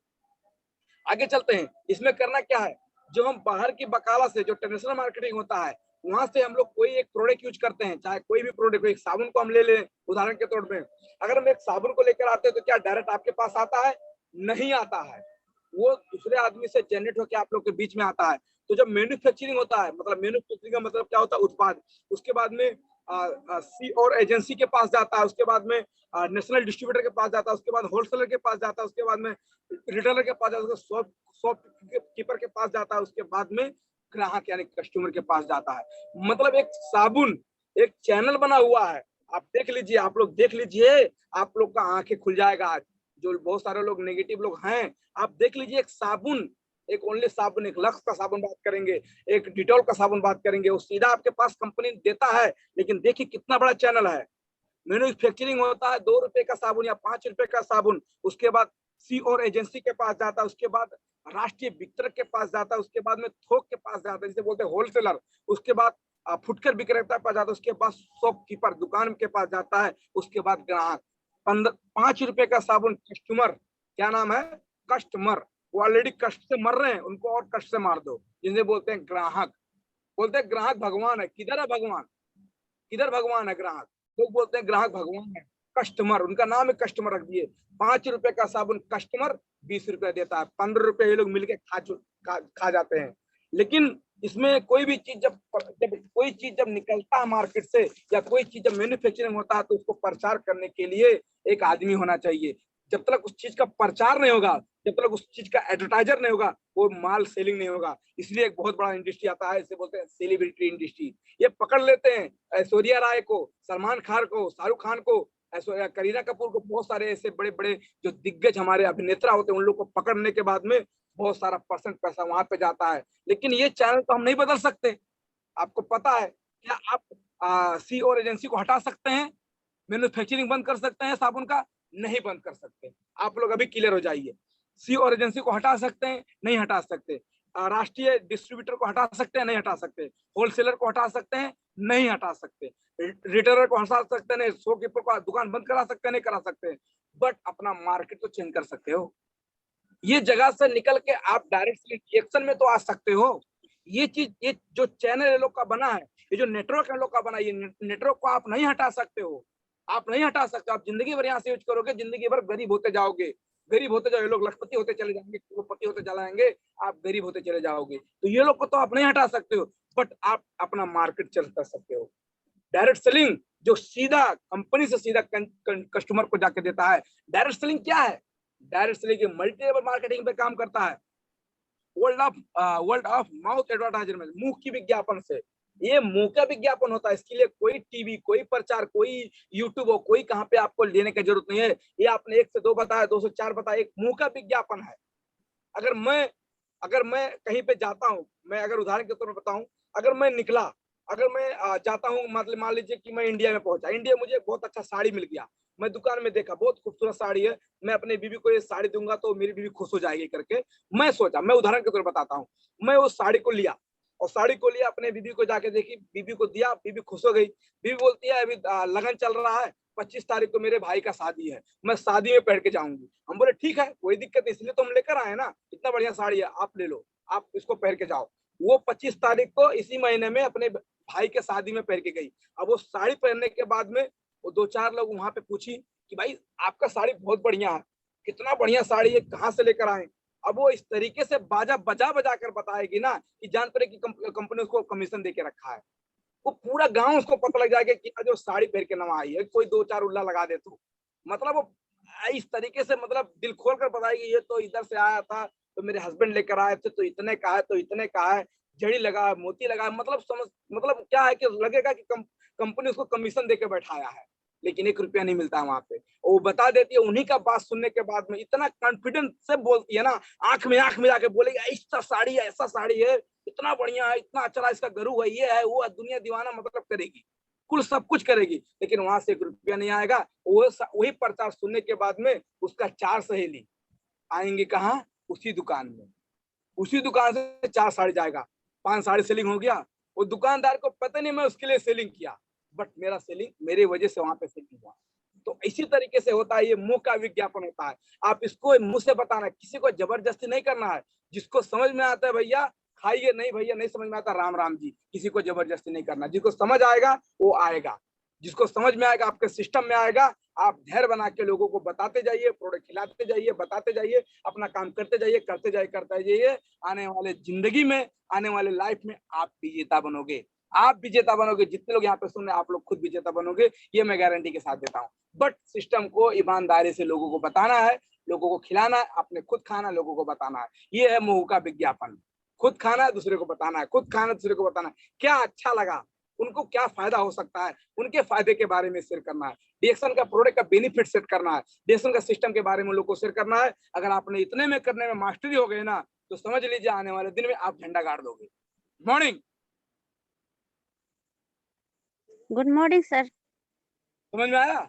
आगे चलते हैं, इसमें करना क्या है, जो हम बाहर की बकाला से, जो इंटरनेशनल मार्केटिंग होता है, वहां से हम लोग कोई एक प्रोडक्ट यूज करते हैं, चाहे कोई भी प्रोडक्ट, एक साबुन को हम ले लें उदाहरण के तौर पे, अगर हम एक साबुन को लेकर आते हैं तो क्या डायरेक्ट आपके पास आता है? नहीं आता है, वो दूसरे आदमी से जनरेट होकर आप लोग के बीच में आता है। तो जब मैन्युफैक्चरिंग होता है, मतलब मैन्युफैक्चरिंग का मतलब क्या होता है? उत्पाद। उसके बाद में सी और एजेंसी के पास जाता है, उसके बाद में नेशनल डिस्ट्रीब्यूटर के पास जाता है, उसके बाद होलसेलर के पास जाता है, उसके बाद में रिटेलर के पास जाता है, शॉपकीपर के पास जाता है, उसके बाद में ग्राहक यानी कस्टमर के पास जाता है। मतलब एक साबुन एक चैनल बना हुआ है, आप देख लीजिए, आप लोग देख लीजिए, आप लोग का आंखें खुल जाएगा। आज जो बहुत सारे लोग नेगेटिव लोग हैं, आप देख लीजिए, एक साबुन, एक ओनली साबुन, एक लक्स का साबुन बात करेंगे, एक डिटॉल का साबुन बात करेंगे, वो सीधा आपके पास कंपनी देता है। लेकिन देखिए कितना बड़ा चैनल है। मैन्युफैक्चरिंग होता है 2 रुपए का साबुन या 5 रुपए का साबुन, उसके बाद सी और एजेंसी के पास जाता है, उसके बाद राष्ट्रीय वितरक के पास जाता है, उसके बाद में थोक के पास जाता है, जिसे बोलते हैं होलसेलर, उसके बाद फुटकर विक्रेता के पास जाता है, उसके बाद शॉपकीपर दुकान के पास जाता है, उसके बाद ग्राहक। 5 रुपए का साबुन कस्टमर, क्या नाम है? कस्टमर, वो ऑलरेडी कष्ट से मर रहे हैं, उनको और कष्ट से मार दो, जिन्हें बोलते हैं ग्राहक। बोलते हैं ग्राहक भगवान है, किधर है भगवान? किधर भगवान है? ग्राहक। लोग बोलते हैं ग्राहक भगवान है, कस्टमर, उनका नाम है कस्टमर रख दिए। 5 रुपए का साबुन कस्टमर 20 रुपए देता है, 15 रुपए ये लोग मिलके खा जाते हैं। लेकिन इसमें कोई भी चीज जब कोई चीज जब निकलता है मार्केट से, या कोई चीज जब मैन्युफैक्चरिंग होता है, तो उसको प्रचार करने के लिए एक आदमी होना चाहिए। जब तक उस चीज का प्रचार नहीं होगा, जब तक उस चीज का एडवर्टाइजर नहीं होगा, वो माल सेलिंग नहीं होगा। इसलिए एक बहुत बड़ा इंडस्ट्री आता है, इसे बोलते हैं सेलिब्रिटी इंडस्ट्री। ये पकड़ लेते हैं ऐश्वर्या राय को, सलमान खान को, शाहरुख खान को, करीना कपूर को, बहुत सारे ऐसे बड़े बड़े जो दिग्गज हमारे अभिनेता होते हैं, उन लोग को पकड़ने के बाद में बहुत सारा परसेंट पैसा वहां पे जाता है। लेकिन ये चैनल तो हम नहीं बदल सकते, आपको पता है। क्या आप सी और एजेंसी को हटा सकते हैं? मैन्युफैक्चरिंग बंद कर सकते हैं साबुन का? नहीं बंद कर सकते। आप लोग अभी क्लियर हो जाइए। सी और एजेंसी को हटा सकते हैं? नहीं हटा सकते। राष्ट्रीय डिस्ट्रीब्यूटर को हटा सकते हैं? नहीं हटा सकते। होलसेलर को हटा सकते हैं? नहीं हटा सकते। रिटेलर को हटा सकते नहीं, शॉपकीपर को दुकान बंद करा सकते नहीं करा सकते, बट अपना मार्केट तो चेंज कर सकते हो। ये जगह से निकल के आप डायरेक्टली रिएक्शन में तो आ सकते हो। ये चीज, ये जो चैनल ये लोग का बना है, ये जो नेटवर्क है लोग का बना है, ये नेटवर्क को आप नहीं हटा सकते हो। आप नहीं हटा सकते। आप जिंदगी भर यहाँ से यूज करोगे, जिंदगी भर गरीब होते जाओगे, गरीब होते जाओगे। लोग लखपति होते चले जाएंगे, करोड़पति होते चले जाएंगे, आप गरीब होते चले जाओगे। तो ये लोग को तो आप नहीं हटा सकते हो, बट आप अपना मार्केट चेंज कर सकते हो। डायरेक्ट सेलिंग जो सीधा कंपनी से सीधा कस्टमर को जाके देता है। डायरेक्ट सेलिंग क्या है? Direct selling multi level marketing पे काम करता है। वर्ल्ड ऑफ माउथ एडवर्टाइजमेंट, मुंह की विज्ञापन से। ये मुंह का विज्ञापन होता है। इसके लिए कोई टीवी, कोई प्रचार, कोई यूट्यूब हो, कोई कहाँ पे आपको लेने की जरूरत नहीं है। ये आपने 1 से 2 बताया, 2 से 4 बताया, एक मुंह का विज्ञापन है। अगर मैं कहीं पे जाता हूँ, मैं अगर उदाहरण के तौर पर बताऊं, अगर मैं निकला, अगर मैं जाता हूँ, मतलब मान लीजिए कि मैं इंडिया में पहुंचा, इंडिया मुझे बहुत अच्छा साड़ी मिल गया, मैं दुकान में देखा बहुत खूबसूरत साड़ी है, मैं अपने बीवी को ये साड़ी दूंगा तो मेरी बीवी खुश हो जाएगी करके मैं सोचा। मैं उदाहरण के तौर पर बताता हूँ, मैं उस साड़ी को लिया और साड़ी को लिया, अपने बीवी को जाके देखी, बीवी को दिया, बीवी खुश हो गई। बीवी बोलती है अभी लगन चल रहा है, 25 तारीख को मेरे भाई का शादी है, मैं शादी में पहन के जाऊंगी। हम बोले ठीक है, कोई दिक्कत नहीं, इसलिए तो हम लेकर आए ना, इतना बढ़िया साड़ी है, आप ले लो, आप इसको पहन के जाओ। वो 25 तारीख को इसी महीने में अपने भाई के शादी में पहन के गई। अब वो साड़ी पहनने के बाद में वो 2-4 लोग वहां पे पूछी कि भाई आपका साड़ी बहुत बढ़िया है, कितना बढ़िया साड़ी है, कहाँ से लेकर आए? अब वो इस तरीके से बाजा बजा बजा कर बताएगी ना कि जान पड़े कि कंपनी उसको कमीशन दे के रखा है। वो पूरा गांव उसको पता लग जाएगा कि जो साड़ी पहन के नवा आई है, कोई 2-4 उल्ला लगा दे तो मतलब वो इस तरीके से मतलब दिल खोल कर बताएगी, ये तो इधर से आया था, तो मेरे हस्बैंड लेकर आए थे, तो इतने का है, तो इतने का है, जड़ी लगा है, मोती लगा है, मतलब समझ, मतलब क्या है कि लगेगा कि कंपनी उसको कमीशन देके बैठाया है, लेकिन 1 रुपया नहीं मिलता वहां पे। और वो बता देती है, उन्हीं का बात सुनने के बाद में इतना कॉन्फिडेंस से बोलती है ना, आंख में जाके बोलेगी ऐसा साड़ी है, ऐसा साड़ी है, इतना बढ़िया है, इतना अच्छा, इसका गरू है, ये है, वो है, दुनिया दीवाना मतलब करेगी, कुल सब कुछ करेगी, लेकिन वहां से 1 रुपया नहीं आएगा। वही प्रचार सुनने के बाद में उसका 4 सहेली आएंगे कहाँ? उसी दुकान में, उसी दुकान से 4 साड़ी जाएगा, 5 साड़ी सेलिंग हो गया। वो दुकानदार को पता नहीं मैं उसके लिए सेलिंग किया, बट मेरा सेलिंग मेरे वजह से वहां पे सेलिंग हुआ। तो इसी तरीके से होता है, ये मुंह का विज्ञापन होता है। आप इसको मुंह से बताना, किसी को जबरदस्ती नहीं करना है। जिसको समझ में आता है भैया खाइए, नहीं भैया नहीं समझ में आता राम राम जी, किसी को जबरदस्ती नहीं करना। जिसको समझ आएगा वो आएगा, जिसको समझ में आएगा आपके सिस्टम में आएगा। आप धैर्य बना के लोगों को बताते जाइए, प्रोडक्ट खिलाते जाइए, बताते जाइए, अपना काम करते जाइए, करते जाइए। आने वाले जिंदगी में, आने वाले लाइफ में आप विजेता बनोगे, आप विजेता बनोगे। जितने लोग यहाँ पे सुन रहे हैं, आप लोग खुद विजेता बनोगे, ये मैं गारंटी के साथ देता हूँ। बट सिस्टम को ईमानदारी से लोगों को बताना है, लोगों को खिलाना है, अपने खुद खाना, लोगों को बताना है। ये है मुंह का विज्ञापन। खुद खाना है, दूसरे को बताना है, खुद खाना, दूसरे को बताना है, क्या अच्छा लगा, उनको क्या फायदा हो सकता है, उनके फायदे के बारे में शेयर करना है। डीएक्शन का प्रोडक्ट का बेनिफिट सेट करना है, डीएक्शन का सिस्टम के बारे में लोगों को शेयर करना है। अगर आपने इतने में करने में मास्टरी हो गए ना, तो समझ लीजिए आने वाले दिन में आप झंडा गाड़ दोगे। Morning, good morning sir. समझ में आया?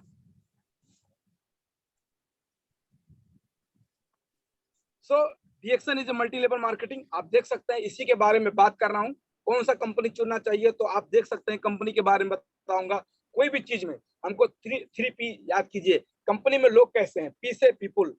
सो डीएक्शन इज मल्टी लेवल मार्केटिंग। आप देख सकते हैं, इसी के बारे में बात कर रहा हूँ। कौन सा कंपनी चुनना चाहिए, तो आप देख सकते हैं, कंपनी के बारे में बताऊंगा। कोई भी चीज में हमको 3 P याद कीजिए। कंपनी में लोग कैसे हैं? पी से पीपुल।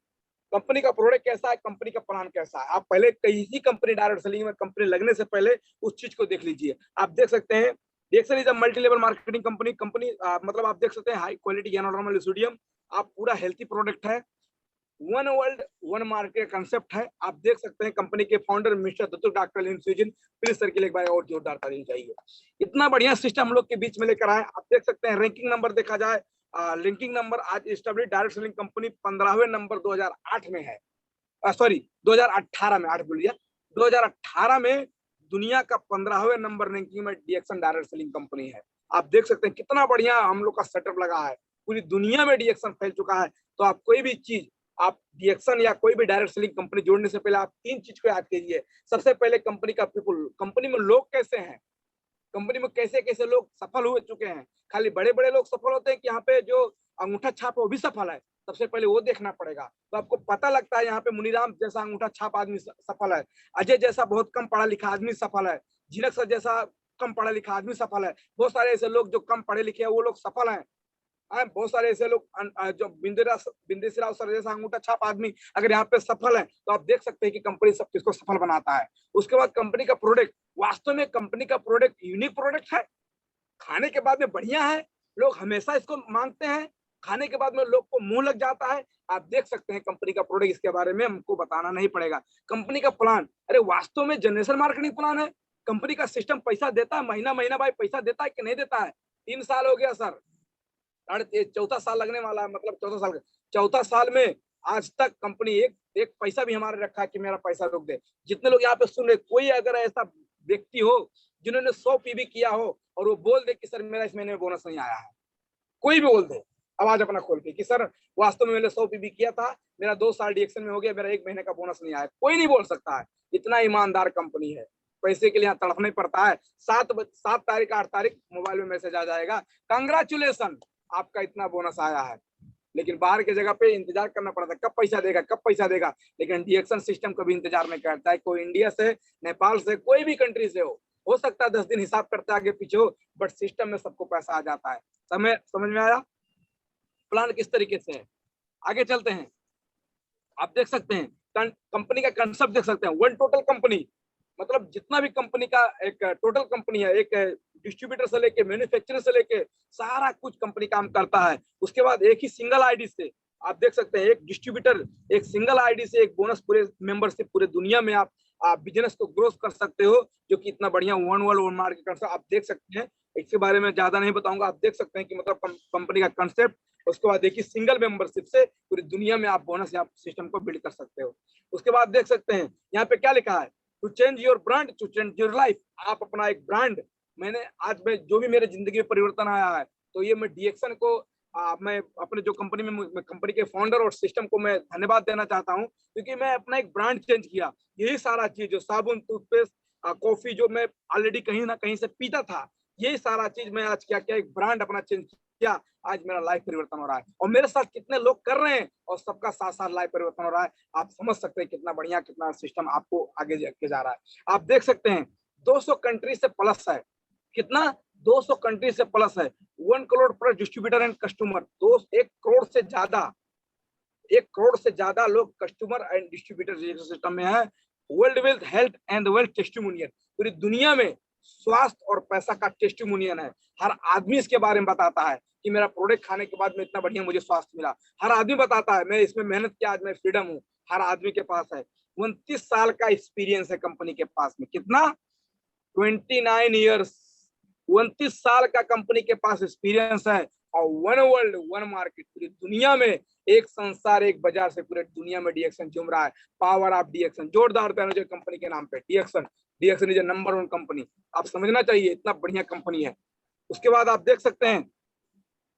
कंपनी का प्रोडक्ट कैसा है, कंपनी का प्लान कैसा है। आप पहले किसी कंपनी डायरेक्ट सेलिंग में कंपनी लगने से पहले उस चीज को देख लीजिए। आप देख सकते हैं, DXN is a multi level marketing company. मतलब आप देख सकते हैं, हाई क्वालिटी एनानॉर्मल सोडियम, आप पूरा हेल्थी प्रोडक्ट है। One world one market concept है। आप देख सकते हैं, कंपनी के founder mister Datuk doctor Lim Siow Jin. Please sir के लिए एक बार और जोरदार ताली चाहिए। इतना बढ़िया सिस्टम हम लोग के बीच में लेकर आए। आप देख सकते हैं, रैंकिंग नंबर देखा जाए, लिंकिंग नंबर आज एस्टेब्लिश डायरेक्ट सेलिंग कंपनी 15वें नंबर 2008 में है। सॉरी 2018 में, 8 बोल दिया, 2018 में दुनिया का 15वें नंबर रैंकिंग में डीएक्शन डायरेक्ट सेलिंग कंपनी है। आप देख सकते हैं कितना बढ़िया हम लोग का सेटअप लगा है। पूरी दुनिया में डीएक्शन फैल चुका है। तो आप कोई भी चीज, आप डीएक्शन या कोई भी डायरेक्ट सेलिंग कंपनी जोड़ने से पहले आप 3 चीज को याद कीजिए। सबसे पहले कंपनी का पीपुल, कंपनी में लोग कैसे हैं, कंपनी में कैसे कैसे लोग सफल हो चुके हैं। खाली बड़े बड़े लोग सफल होते हैं कि यहाँ पे जो अंगूठा छाप है वो भी सफल है? सबसे पहले वो देखना पड़ेगा। तो आपको पता लगता है यहाँ पे मुनीराम जैसा अंगूठा छाप आदमी सफल है, अजय जैसा बहुत कम पढ़ा लिखा आदमी सफल है, झिनक सर जैसा कम पढ़ा लिखा आदमी सफल है, बहुत सारे ऐसे लोग जो कम पढ़े लिखे हैं वो लोग सफल हैं। बहुत सारे ऐसे लोग जो बिंदेश्वरी राव सर जैसा अंगूठा छाप आदमी अगर यहाँ पे सफल है, तो आप देख सकते हैं कि कंपनी सब किसको सफल बनाता है। उसके बाद कंपनी का प्रोडक्ट, वास्तव में कंपनी का प्रोडक्ट यूनिक प्रोडक्ट है, खाने के बाद में बढ़िया है, लोग हमेशा इसको मांगते हैं, खाने के बाद में लोग को मुंह लग जाता है। आप देख सकते हैं कंपनी का प्रोडक्ट, इसके बारे में हमको बताना नहीं पड़ेगा। कंपनी का प्लान, अरे वास्तव में जनरेशन मार्केटिंग प्लान है। कंपनी का सिस्टम पैसा देता है, महीना महीना भाई पैसा देता है कि नहीं देता है। 3 साल हो गया सर, चौथा साल लगने वाला है, मतलब चौथा साल में आज तक कंपनी एक पैसा भी हमारे रखा है कि मेरा पैसा रोक दे। जितने लोग यहाँ पे सुन रहे, कोई अगर ऐसा व्यक्ति हो जिन्होंने 100 पीवी किया हो और वो बोल दे कि सर मेरा इस महीने में बोनस नहीं आया है, कोई भी बोल दे आवाज अपना खोल के कि सर वास्तव में मैंने 100 पीवी किया था, मेरा 2 साल डीएक्शन में हो गया, मेरा 1 महीने का बोनस नहीं आया, कोई नहीं बोल सकता है। इतना ईमानदार कंपनी है, पैसे के लिए यहाँ तड़पना ही पड़ता है। 7 तारीख 8 तारीख मोबाइल में मैसेज आ जाएगा, कंग्रेचुलेसन आपका इतना बोनस आया है। लेकिन बाहर की जगह पे इंतजार करना पड़ता है, कब पैसा देगा कब पैसा देगा। लेकिन डीएक्शन सिस्टम कभी इंतजार नहीं करता है। कोई इंडिया से, नेपाल से, कोई भी कंट्री से हो सकता है 10 दिन हिसाब करते आगे पीछे हो, बट सिस्टम में सबको पैसा आ जाता है। समझ में आया प्लान किस तरीके से है। आगे चलते हैं, आप देख सकते हैं कंपनी का कंसेप्ट देख सकते हैं। वन टोटल कंपनी, मतलब जितना भी कंपनी का एक टोटल कंपनी है, एक डिस्ट्रीब्यूटर से लेके मैन्युफैक्चरर से लेके सारा कुछ कंपनी काम करता है। उसके बाद एक ही सिंगल आईडी से आप देख सकते हैं, एक डिस्ट्रीब्यूटर एक सिंगल आईडी से एक बोनस पूरे मेंबरशिप पूरे दुनिया में आप बिजनेस को ग्रोथ कर सकते हो, जो कि इतना बढ़िया वन वर्ल्ड वन मार्केट आप देख सकते हैं। इसके बारे में ज्यादा नहीं बताऊंगा, आप देख सकते हैं कि मतलब कंपनी का कंसेप्ट। उसके बाद देखिए सिंगल मेंबरशिप से पूरी दुनिया में आप बोनस या सिस्टम को बिल्ड कर सकते हो। उसके बाद देख सकते हैं यहाँ पे क्या लिखा है, to change your brand to change your life. आप अपना एक ब्रांड, मैंने आज में जो भी मेरे जिंदगी में परिवर्तन आया है, तो ये मैं डीएक्शन को मैं अपने जो कंपनी में कंपनी के फाउंडर और सिस्टम को मैं धन्यवाद देना चाहता हूँ, क्योंकि मैं अपना एक ब्रांड चेंज किया। यही सारा चीज जो साबुन, टूथपेस्ट, कॉफी जो मैं ऑलरेडी कहीं ना कहीं से पीता था, यही सारा चीज मैं आज क्या क्या एक ब्रांड अपना चेंज किया, आज मेरा लाइफ परिवर्तन हो रहा है। और मेरे साथ कितने लोग कर रहे हैं और सबका साथ साथ लाइफ परिवर्तन हो रहा है। आप समझ सकते हैं कितना बढ़िया, कितना सिस्टम आपको आगे के जा रहा है। आप देख सकते हैं 200 कंट्री से प्लस है, कितना 200 कंट्री से प्लस है। 1 crore plus distributor and customer, 1 crore से ज्यादा, 1 करोड़ से ज्यादा लोग कस्टमर एंड डिस्ट्रीब्यूटर सिस्टम में है। World wealth health and wealth testimonial, पूरी दुनिया में स्वास्थ्य और पैसा का टेस्टिमोनियल है। हर आदमी इसके बारे में बताता है कि मेरा प्रोडक्ट खाने के बाद में इतना बढ़िया मुझे स्वास्थ्य मिला। हर आदमी बताता है मैं इसमें मेहनत किया, आज मैं फ्रीडम हूँ। हर आदमी के पास है। 29 साल का एक्सपीरियंस है कंपनी के पास में, कितना 29 ईयर्स, 29 साल का कंपनी के पास एक्सपीरियंस है। और वन वर्ल्ड वन मार्केट, पूरी दुनिया में एक संसार एक बाजार से पूरे दुनिया में डीएक्शन झूम रहा है। पावर ऑफ डीएक्शन, जोरदार तालियां जो कंपनी के नाम पे डीएक्शन। डीएक्शन इज नंबर 1 कंपनी, आप समझना चाहिए इतना बढ़िया कंपनी है। उसके बाद आप देख सकते हैं,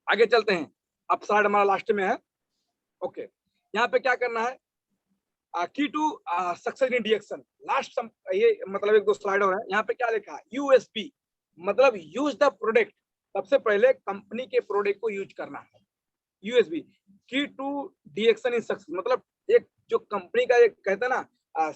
आगे चलते हैं, अब स्लाइड हमारा लास्ट में है। ओके, यहाँ पे क्या करना है, की टू सक्सेस इन डीएक्शन, लास्ट ये मतलब 1-2 स्लाइड और है। यहाँ पे क्या लिखा है, यूएसपी मतलब यूज द प्रोडक्ट। सबसे पहले कंपनी के प्रोडक्ट को यूज करना है। यूएसबी, की टू डीएक्शन इन सक्सेस, मतलब एक जो कंपनी का एक कहते हैं ना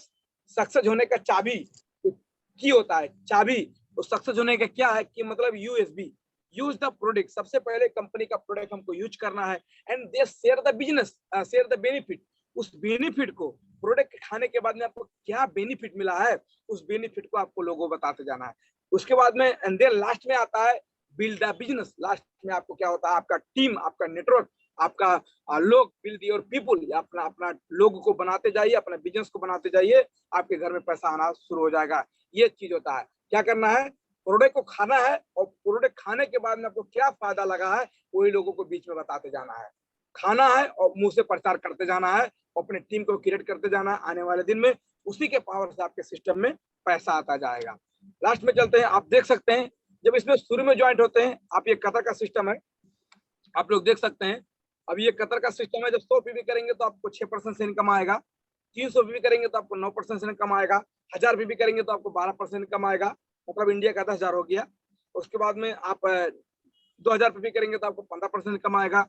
सक्सेस होने का चाबी की होता है, चाबी तो सक्सेस होने का क्या है कि मतलब यूएसबी, यूज द प्रोडक्ट। सबसे पहले कंपनी का प्रोडक्ट हमको यूज करना है and they share the business, share the benefit. उस बेनिफिट को, प्रोडक्ट खाने के बाद में आपको क्या बेनिफिट मिला है, उस बेनिफिट को आपको लोगों बताते जाना है। उसके बाद में एंड देन लास्ट में आता है बिल्ड द बिजनेस। लास्ट में आपको क्या होता है, आपका टीम, आपका नेटवर्क, आपका लोग, बिल्ड योर पीपुल, अपना अपना लोगों को बनाते जाइए, अपने बिजनेस को बनाते जाइए, आपके घर में पैसा आना शुरू हो जाएगा। ये चीज होता है। क्या करना है, प्रोडक्ट को खाना है और प्रोडक्ट खाने के बाद में आपको क्या फायदा लगा है वही लोगों को बीच में बताते जाना है। खाना है और मुंह से प्रचार करते जाना है और अपने टीम को क्रिएट करते जाना है। आने वाले दिन में उसी के पावर से आपके सिस्टम में पैसा आता जाएगा। लास्ट में चलते हैं, आप देख सकते हैं जब इसमें शुरू में ज्वाइंट होते हैं आप, ये कतर का सिस्टम है, आप लोग देख सकते हैं। अब ये कतर का सिस्टम है, जब 100 पीवी करेंगे तो आपको 6% से इनकम आएगा, 300 पीवी करेंगे तो आपको 9% से इनकम आएगा, 1000 पीवी करेंगे तो आपको 12% इनकम आएगा, मतलब इंडिया का 10,000 हो गया। उसके बाद में आप 2000 पीवी करेंगे तो आपको 15% इनकम आएगा,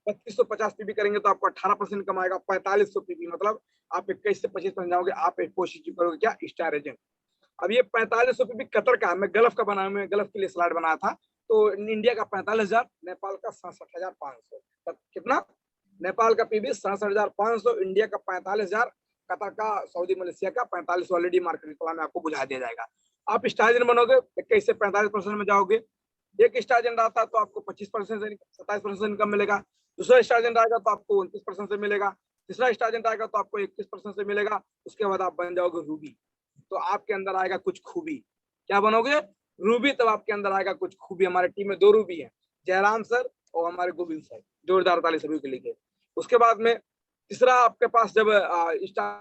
2550 पीवी करेंगे तो आपको 18% इनकम आएगा, 4500 पीवी मतलब आप 21 से 25% जाओगे, आप एक कोशिश करोगे क्या, स्टार एजेंट। अब ये 45 रुपये भी कतर का, मैं गल्फ का बनाया, मैं गल्फ के लिए स्लाइड बनाया था, तो इंडिया का 45,000, नेपाल का 67,500। कितना? नेपाल का पीबी 67,500, इंडिया का 45,000, कतर का, सऊदी मलेशिया का 45 ऑलरेडी मार्केट रिप्लाई में आपको बुझा दिया जाएगा। आप स्टार एजेंट बनोगे, 21 से 45% में जाओगे। एक स्टार एजेंट आता है तो आपको 25% से 27% इनकम मिलेगा। दूसरा स्टार एजेंट आएगा तो आपको 29% से मिलेगा। तीसरा स्टार एजेंट आएगा तो आपको 21% से मिलेगा। उसके बाद आप बन जाओगे रूबी, तो आपके अंदर आएगा कुछ खूबी। क्या बनोगे? रूबी। तब आपके अंदर आएगा कुछ खूबी। हमारे टीम में 2 रूबी हैं, जयराम सर और हमारे गोविंद सर। जोरदार ताली सभी के लिए। उसके बाद में तीसरा आपके पास जब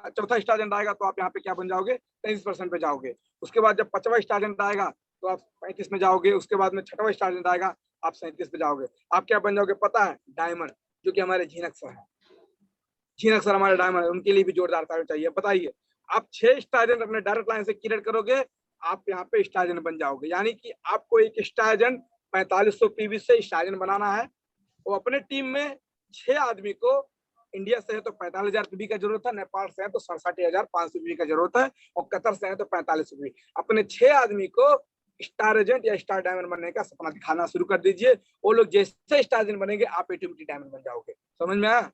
चौथा स्टार एजेंट आएगा तो आप यहाँ पे क्या बन जाओगे? 33% पे जाओगे। उसके बाद जब 5वां स्टार एजेंट आएगा तो आप 35 में जाओगे। उसके बाद में 6वां स्टार एजेंट आएगा, आप 37 पे जाओगे। आप क्या बन जाओगे पता है? डायमंड, जो कि हमारे झीनक सर है। झीनक सर हमारे डायमंड है, उनके लिए भी जोरदार ताली चाहिए। बताइए, आप 6 स्टार एजेंट अपने डायरेक्ट लाइन से क्लियर करोगे, आप यहाँ पे स्टार एजेंट बन जाओगे। यानी कि आपको एक स्टार एजेंट 4500 पीवी से स्टार एजेंट बनाना है। और अपने टीम में 6 आदमी को, इंडिया से है तो 45,000 पीवी का जरूरत है, नेपाल से है तो 67,500 पीवी का जरूरत है, और कतर से है तो 45 पीवी। अपने 6 आदमी को स्टार एजेंट या स्टार डायमंड बनने का सपना दिखाना शुरू कर दीजिए। वो लोग जैसे स्टार एजेंट बनेंगे, आप ऑटोमेटिक डायमंड बन जाओगे। समझ में आया?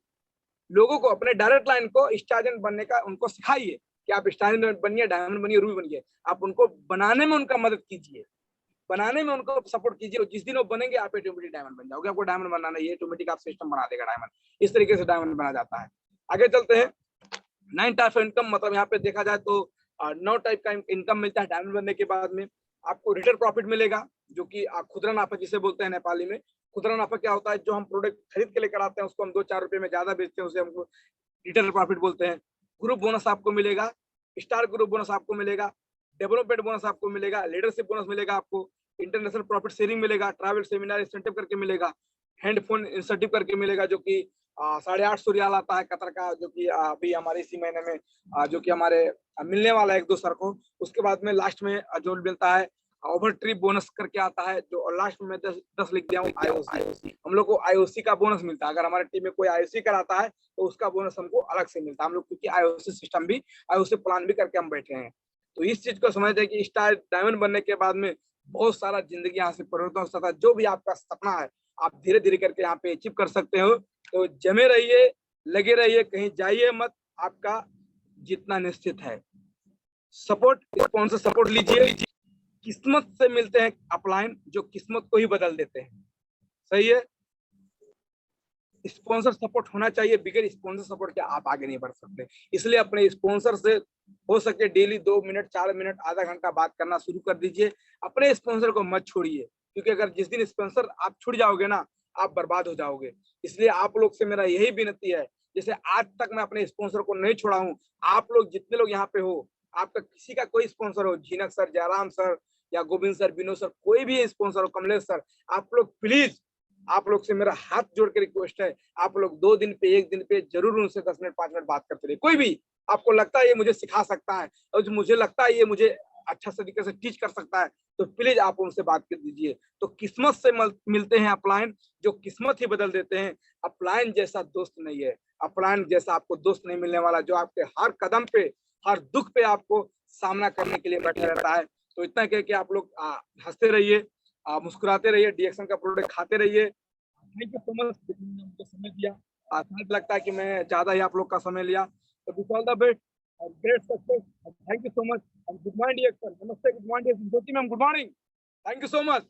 लोगों को अपने डायरेक्ट लाइन को स्टार एजेंट बनने का उनको सिखाइए कि आप स्टार एजेंट बनिए, डायमंड बनिए, रूबी बनिए। आप उनको बनाने में उनका मदद कीजिए, बनाने में उनको सपोर्ट कीजिए। और जिस दिन वो बनेंगे, आप ऑटोमेटिक डायमंड बन जाओगे। आपको डायमंड बनाना है, ऑटोमेटिक आप सिस्टम बना देगा डायमंड। इस तरीके से डायमंड बना जाता है। आगे चलते हैं। 9 टाइप ऑफ इनकम, मतलब यहाँ पे देखा जाए तो 9 टाइप का इनकम मिलता है डायमंड बनने के बाद में। आपको रिटेल प्रॉफिट मिलेगा, जो कि खुदरा नाफा जिसे बोलते हैं नेपाली में। खुदरा नाफा क्या होता है? जो हम प्रोडक्ट खरीद के लेकर आते हैं, उसको हम 2-4 रुपए में ज्यादा बेचते हैं, उसे हमको रिटेल प्रॉफिट बोलते हैं। ग्रुप बोनस आपको मिलेगा, स्टार ग्रुप बोनस आपको मिलेगा, डेवलपमेंट बोनस आपको मिलेगा, लीडरशिप बोनस मिलेगा आपको, इंटरनेशनल प्रॉफिट शेयरिंग मिलेगा, ट्रैवल सेमिनार इंसेंटिव करके मिलेगा, हैंड फोन इंसेंटिव करके मिलेगा, जो कि 850 रियाल आता है कतर का, जो कि अभी हमारे इसी महीने में जो कि हमारे मिलने वाला है 1-2 सर को। उसके बाद में लास्ट में जो मिलता है ओवर ट्रिप बोनस करके आता है, जो लास्ट में 10 लिख दिया हूँ, आईओसी। हम लोग को आईओसी का बोनस मिलता है। अगर हमारे टीम में कोई आईओसी कराता है तो उसका बोनस हमको अलग से मिलता है। हम लोग क्योंकि आईओसी सिस्टम भी, आईओसी प्लान भी करके हम बैठे हैं। तो इस चीज को समझते हैं कि स्टार डायमंड बनने के बाद में बहुत सारा जिंदगी यहाँ से परिवर्तन हो सकता है। जो भी आपका सपना है, आप धीरे धीरे करके यहाँ पे अचीव कर सकते हो। तो जमे रहिए, लगे रहिए, कहीं जाइए मत, आपका जितना निश्चित है। सपोर्ट, स्पॉन्सर सपोर्ट लीजिए। किस्मत से मिलते हैं अपलाइन, जो किस्मत को ही बदल देते हैं। सही है? स्पॉन्सर सपोर्ट होना चाहिए। बगैर स्पॉन्सर सपोर्ट के आप आगे नहीं बढ़ सकते। इसलिए अपने स्पॉन्सर से हो सके डेली 2 मिनट, 4 मिनट, आधा घंटा बात करना शुरू कर दीजिए। अपने स्पॉन्सर को मत छोड़िए, क्योंकि अगर जिस दिन स्पॉन्सर आप छूट जाओगे ना, आप बर्बाद हो जाओगे। इसलिए आप लोग से मेरा यही विनती है, जैसे आज तक मैं अपने स्पॉन्सर को नहीं छोड़ा हूँ, आप लोग जितने लोग यहाँ पे हो, आपका किसी का कोई स्पॉन्सर हो, झीनक सर, जयराम सर या गोविंद सर, विनोद सर, कोई भी स्पॉन्सर हो, कमलेश सर, आप लोग प्लीज, आप लोग से मेरा हाथ जोड़ के रिक्वेस्ट है, आप लोग 2 दिन पे, 1 दिन पे जरूर उनसे 10 मिनट, 5 मिनट बात करते रहिए। कोई भी आपको लगता है ये मुझे सिखा सकता है, और जो मुझे लगता है ये मुझे अच्छा तरीके से टीच कर सकता है, तो प्लीज आप उनसे बात कर दीजिए। तो किस्मत से मिलते हैं अपलाइन, जो किस्मत ही बदल देते हैं। अपलाइन जैसा दोस्त नहीं है, अपलाइन जैसा आपको दोस्त नहीं मिलने वाला, जो आपके हर कदम पे, हर दुख पे आपको सामना करने के लिए बैठा रहता है। तो इतना कह के आप लोग हंसते रहिए, मुस्कुराते रहिए, डीएक्शन का प्रोडक्ट खाते रहिए। थैंक यू सो मच, मुझे समय दिया। शायद लगता है कि मैं ज्यादा ही आप लोग का समय लिया। तो विश ऑल द बेस्ट और great success. Thank you so much. Good morning DXN. नमस्ते, good morning Jyoti ma'am, good morning. Thank you so much.